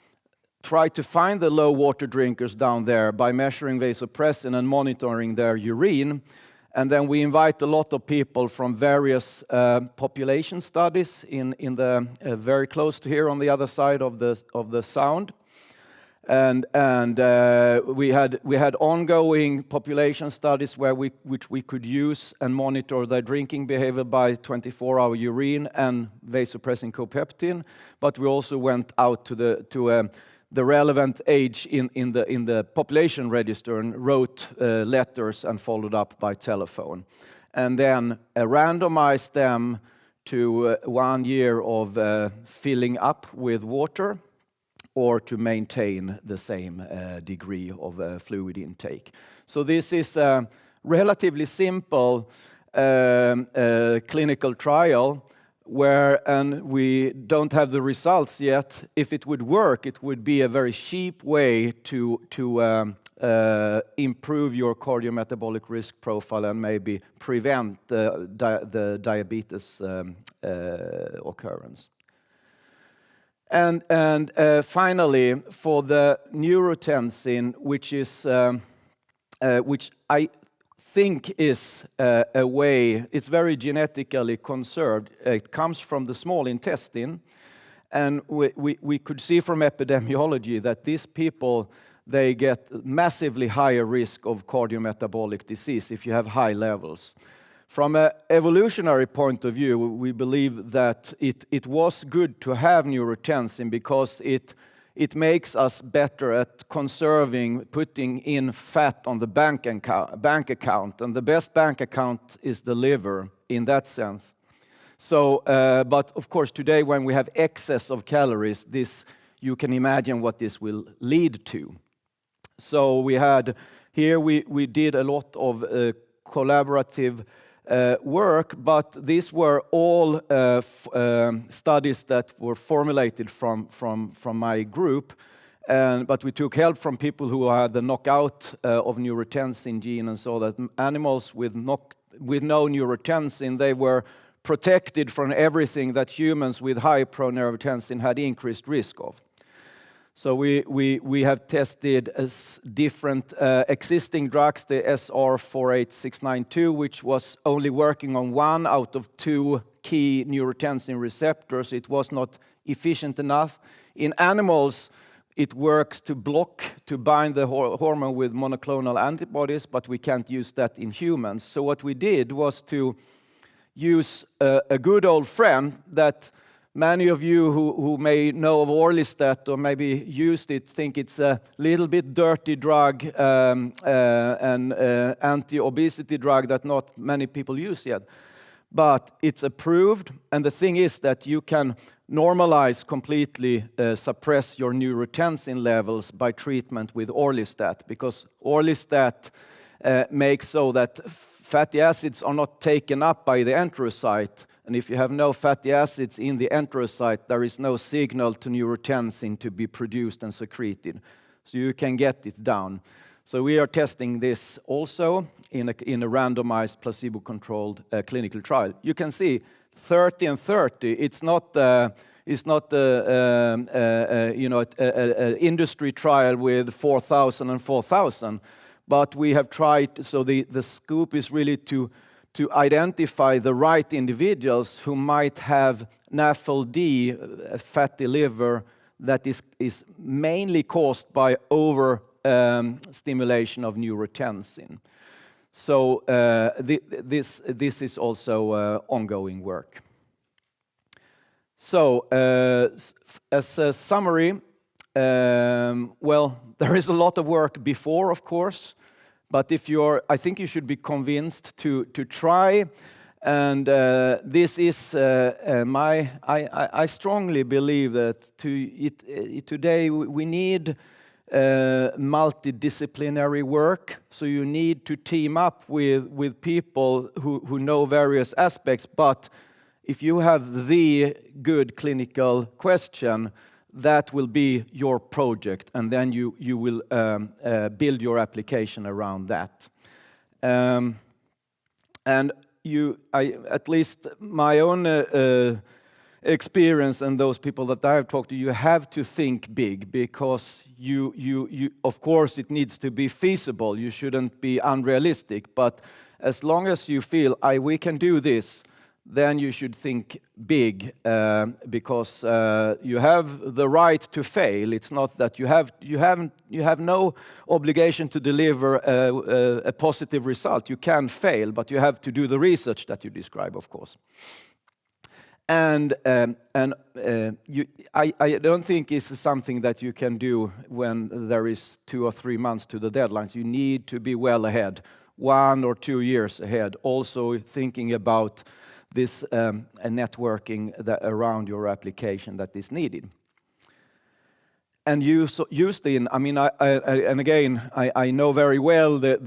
K: try to find the low water drinkers down there by measuring vasopressin and monitoring their urine. And then we invite a lot of people from various population studies in the very close to here on the other side of the sound. And we had ongoing population studies which we could use and monitor their drinking behavior by 24-hour urine and vasopressin copeptin. But we also went out to the relevant age in the population register and wrote letters and followed up by telephone. And then randomized them to 1 year of filling up with water or to maintain the same degree of fluid intake. So this is a relatively simple clinical trial and we don't have the results yet. If it would work, it would be a very cheap way to improve your cardiometabolic risk profile and maybe prevent the diabetes occurrence. And finally, for the neurotensin, which I think is a way, it's very genetically conserved. It comes from the small intestine, and we could see from epidemiology that these people, they get massively higher risk of cardiometabolic disease if you have high levels. From an evolutionary point of view, we believe that it was good to have neurotensin because it makes us better at conserving, putting in fat on the bank account. And the best bank account is the liver in that sense. So, but of course, today when we have excess of calories, you can imagine what this will lead to. So we did a lot of collaborative work, but these were all studies that were formulated from my group. But we took help from people who had the knockout of neurotensin gene and saw that animals with no neurotensin, they were protected from everything that humans with high proneurotensin had increased risk of. So we have tested different existing drugs, the SR48692, which was only working on 1 out of 2 key neurotensin receptors. It was not efficient enough. In animals, it works to bind the hormone with monoclonal antibodies, but we can't use that in humans. So what we did was to use a good old friend that many of you who may know of Orlistat or maybe used it think it's a little bit dirty drug, an anti-obesity drug that not many people use yet. But it's approved, and the thing is that you can normalize completely, suppress your neurotensin levels by treatment with Orlistat, because Orlistat makes so that fatty acids are not taken up by the enterocyte. And if you have no fatty acids in the enterocyte, there is no signal to neurotensin to be produced and secreted. So you can get it down. So we are testing this also in a randomized placebo-controlled clinical trial. You can see 30 and 30. It's not an industry trial with 4,000 and 4,000, but we have tried. So the scope is really to identify the right individuals who might have NAFLD, fatty liver, that is mainly caused by stimulation of neurotensin. So this is also ongoing work. So as a summary, well, there is a lot of work before, of course. But I think you should be convinced to try, and this is I strongly believe that today we need multidisciplinary work. So you need to team up with people who know various aspects. But if you have the good clinical question, that will be your project, and then you will build your application around that. And at least my own experience and those people that I have talked to, you have to think big, because you of course it needs to be feasible. You shouldn't be unrealistic, but as long as you feel we can do this, then you should think big, because you have the right to fail. It's not that you have no obligation to deliver a positive result. You can fail, but you have to do the research that you describe, of course. And I don't think it's something that you can do when there is 2 or 3 months to the deadlines. You need to be well ahead, 1 or 2 years ahead. Also thinking about this networking around your application that is needed. And Justin, I mean, I know very well the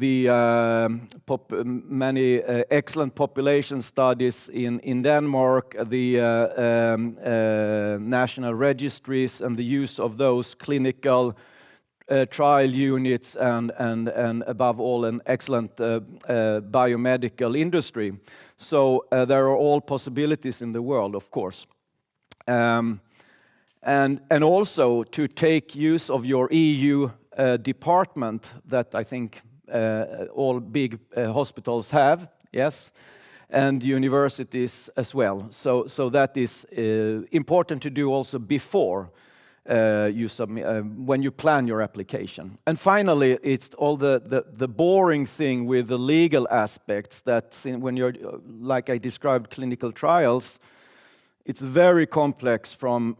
K: many excellent population studies in Denmark, the national registries, and the use of those clinical trial units, and above all, an excellent biomedical industry. So there are all possibilities in the world, of course. And also to take use of your EU department that I think all big hospitals have, yes, and universities as well. So that is important to do also before you submit, when you plan your application. And finally, it's all the boring thing with the legal aspects that when you're, like I described, clinical trials, it's very complex from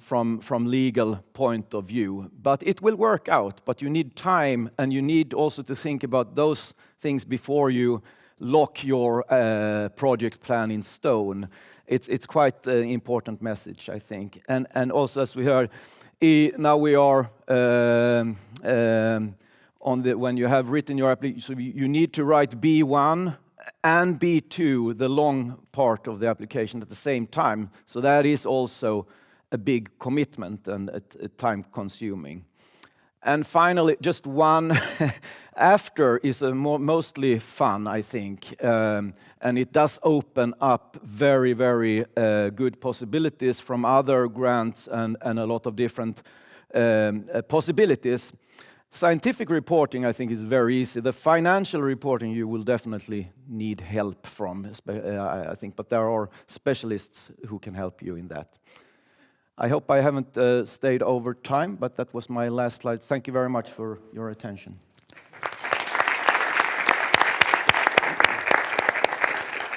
K: legal point of view, but it will work out. But you need time, and you need also to think about those things before you lock your project plan in stone. It's quite an important message, I think. And also, as we heard, now we are when you have written your application, so you need to write B1 and B2, the long part of the application, at the same time. So that is also a big commitment and time consuming. And finally, just one after is mostly fun, I think. And it does open up very, very good possibilities from other grants and a lot of different possibilities. Scientific reporting, I think, is very easy. The financial reporting, you will definitely need help from, I think, but there are specialists who can help you in that. I hope I haven't stayed over time, but that was my last slide. Thank you very much for your attention.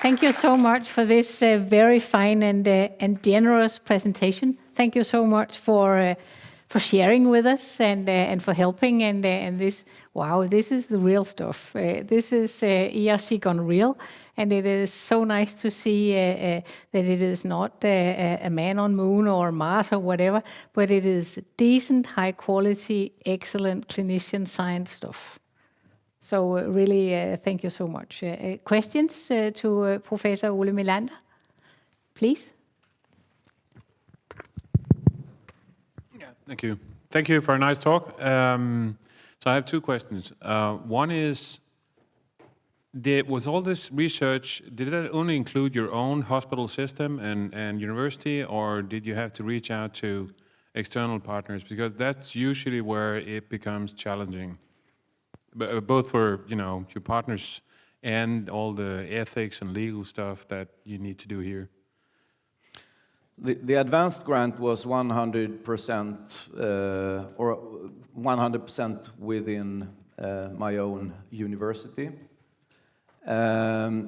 A: Thank you so much for this very fine and generous presentation. Thank you so much for sharing with us and for helping and this. Wow, this is the real stuff. This is ERC gone real, and it is so nice to see that it is not a man on moon or Mars or whatever, but it is decent, high quality, excellent clinician science stuff. So really, thank you so much. Questions to Professor Ole Melander, please?
L: Yeah, thank you. Thank you for a nice talk. So I have 2 questions. One is, was all this research, did it only include your own hospital system and university, or did you have to reach out to external partners? Because that's usually where it becomes challenging, both for your partners and all the ethics and legal stuff that you need to do here.
K: The advanced grant was 100% or 100% within my own university. And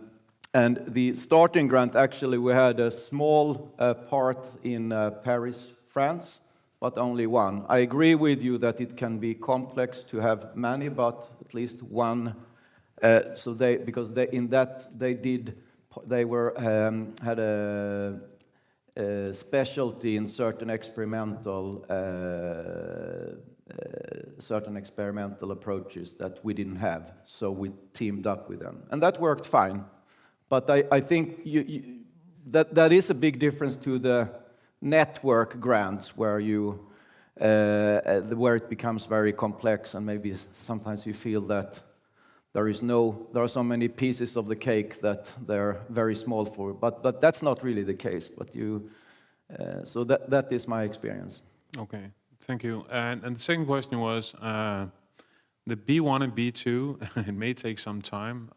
K: the starting grant, actually, we had a small part in Paris, France, but only one. I agree with you that it can be complex to have many, but at least one. So because they had a specialty in certain experimental certain experimental approaches that we didn't have, so we teamed up with them. And that worked fine. But I think that is a big difference to the network grants where where it becomes very complex, and maybe sometimes you feel that there are so many pieces of the cake that they're very small for. But that's not really the case. But so that is my experience.
L: Okay, thank you. And the second question was the B1 and B2. It may take some time.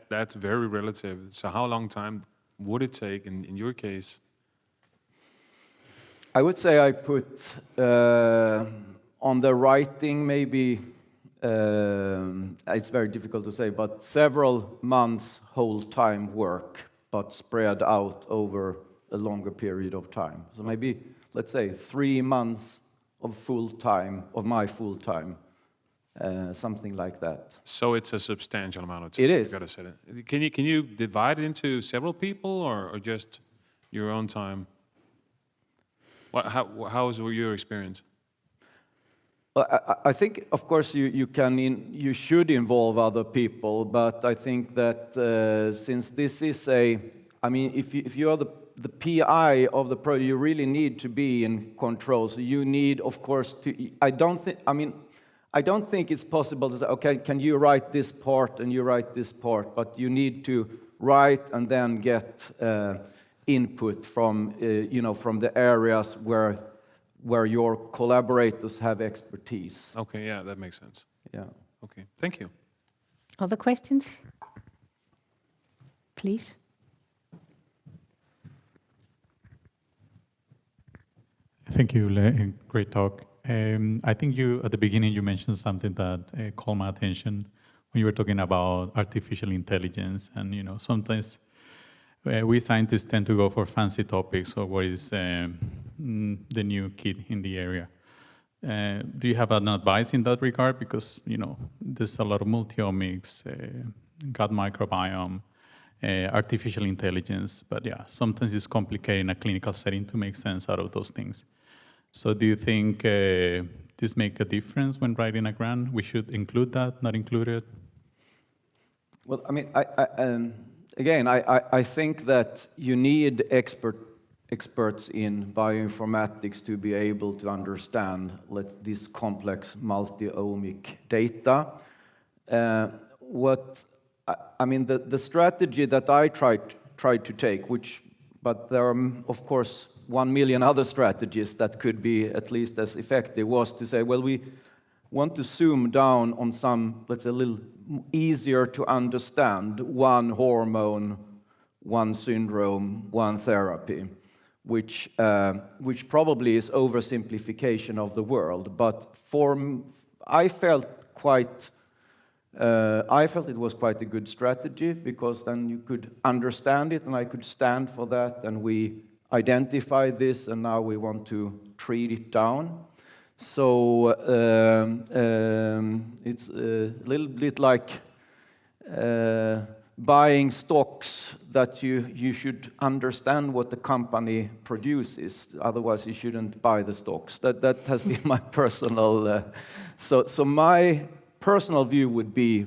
L: That's very relative. So how long time would it take in your case?
K: I would say I put on the writing maybe, it's very difficult to say, but several months whole time work, but spread out over a longer period of time. So maybe, let's say, 3 months of my full time, something like that.
L: So it's a substantial amount of time.
K: It is.
L: You gotta say that. Can you divide it into several people or just your own time? How was your experience?
K: Well, I think, of course, you should involve other people, but I think that since this is if you are the PI of the project, you really need to be in control. So you need, of course, I don't think it's possible to say, okay, can you write this part and you write this part, but you need to write and then get input from from the areas where your collaborators have expertise.
L: Okay, yeah, that makes sense.
K: Yeah.
L: Okay, thank you.
A: Other questions? Please.
G: Thank you, great talk. I think at the beginning you mentioned something that caught my attention when you were talking about artificial intelligence, and sometimes we scientists tend to go for fancy topics or what is the new kid in the area. Do you have an advice in that regard? Because there's a lot of multiomics, gut microbiome, artificial intelligence, but yeah, sometimes it's complicated in a clinical setting to make sense out of those things. So do you think this make a difference when writing a grant? We should include that, not include it?
K: Well, I mean, I think that you need experts in bioinformatics to be able to understand this complex multi-omic data. The strategy that I tried to take, but there are, of course, 1 million other strategies that could be at least as effective, was to say, well, we want to zoom down on some, let's say, a little easier to understand, one hormone, one syndrome, one therapy, which probably is oversimplification of the world. But I felt it was quite a good strategy, because then you could understand it and I could stand for that, and we identified this and now we want to treat it down. So it's a little bit like buying stocks, that you should understand what the company produces, otherwise you shouldn't buy the stocks. That has been my personal... So my personal view would be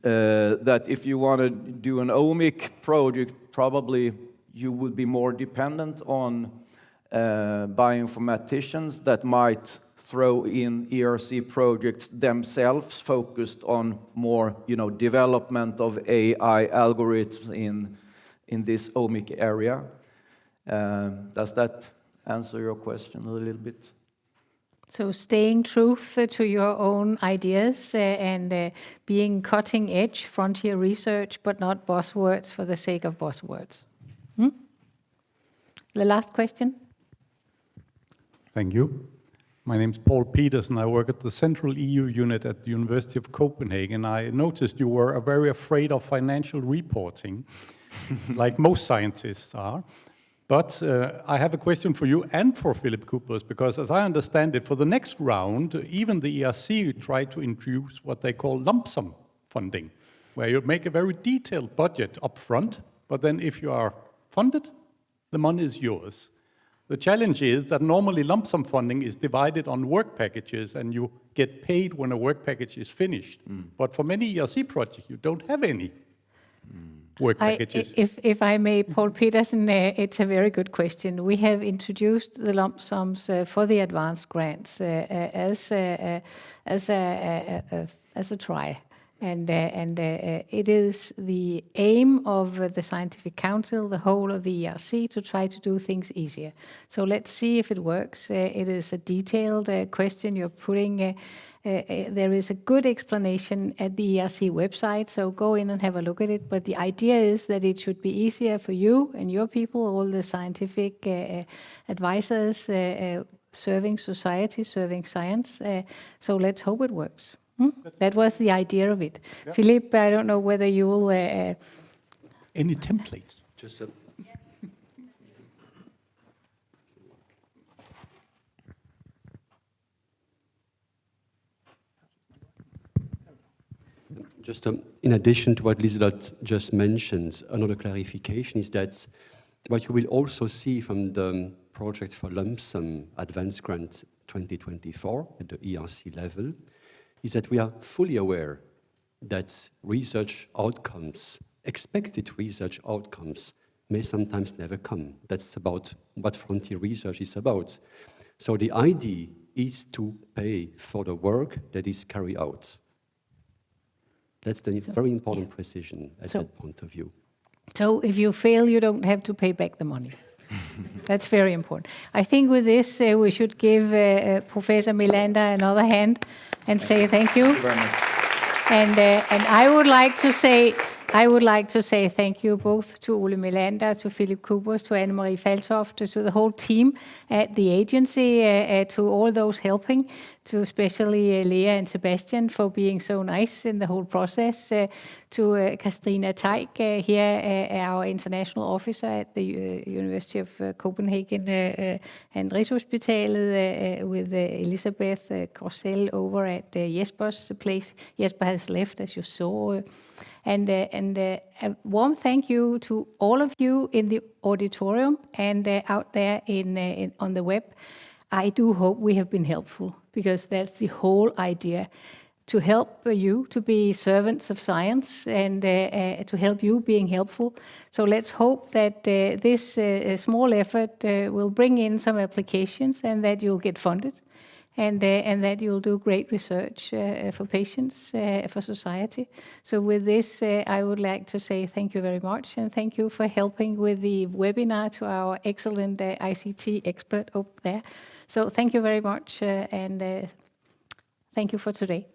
K: that if you want to do an omic project, probably you would be more dependent on bioinformaticians that might throw in ERC projects themselves, focused on more, development of AI algorithms in this omic area. Does that answer your question a little bit?
A: So staying true to your own ideas and being cutting edge frontier research, but not buzzwords for the sake of buzzwords. The last question.
M: Thank you. My name is Paul Peterson. I work at the Central EU unit at the University of Copenhagen. I noticed you were very afraid of financial reporting, like most scientists are. But I have a question for you and for Philip Coopers, because as I understand it, for the next round, even the ERC tried to introduce what they call lump sum funding, where you make a very detailed budget up front, but then if you are funded, the money is yours. The challenge is that normally lump sum funding is divided on work packages and you get paid when a work package is finished. But for many ERC projects, you don't have any work packages.
A: If I may, Paul Petersen, it's a very good question. We have introduced the lump sums for the advanced grants as a try. And it is the aim of the Scientific Council, the whole of the ERC, to try to do things easier. So let's see if it works. It is a detailed question you're putting. There is a good explanation at the ERC website, so go in and have a look at it. But the idea is that it should be easier for you and your people, all the scientific advisors, serving society, serving science. So let's hope it works. That was the idea of it. Yeah. Philippe, I don't know whether you will...
M: Any templates?
D: Just in addition to what Liselott just mentioned, another clarification is that what you will also see from the project for lump sum advanced grant 2024 at the ERC level is that we are fully aware that research outcomes, expected research outcomes, may sometimes never come. That's about what frontier research is about. So the idea is to pay for the work that is carried out. That's the very important precision at that point of view.
A: So if you fail, you don't have to pay back the money. That's very important. I think with this, we should give Professor Melander another hand and say thank you.
K: Thank you very much.
A: And I would like to say thank you both to Ole Melander, to Philip Kubers, to Anne-Marie Faltoft, to the whole team at the agency, to all those helping, to especially Lea and Sebastian for being so nice in the whole process, to Christina Teig here, our international officer at the University of Copenhagen and Rigshospitalet, with Elisabeth Korsell over at Jesper's place. Jesper has left, as you saw. And a warm thank you to all of you in the auditorium and out there on the web. I do hope we have been helpful, because that's the whole idea, to help you to be servants of science and to help you being helpful. So let's hope that this small effort will bring in some applications and that you'll get funded. And that you'll do great research for patients, for society. So with this, I would like to say thank you very much, and thank you for helping with the webinar to our excellent ICT expert up there. So thank you very much, and thank you for today.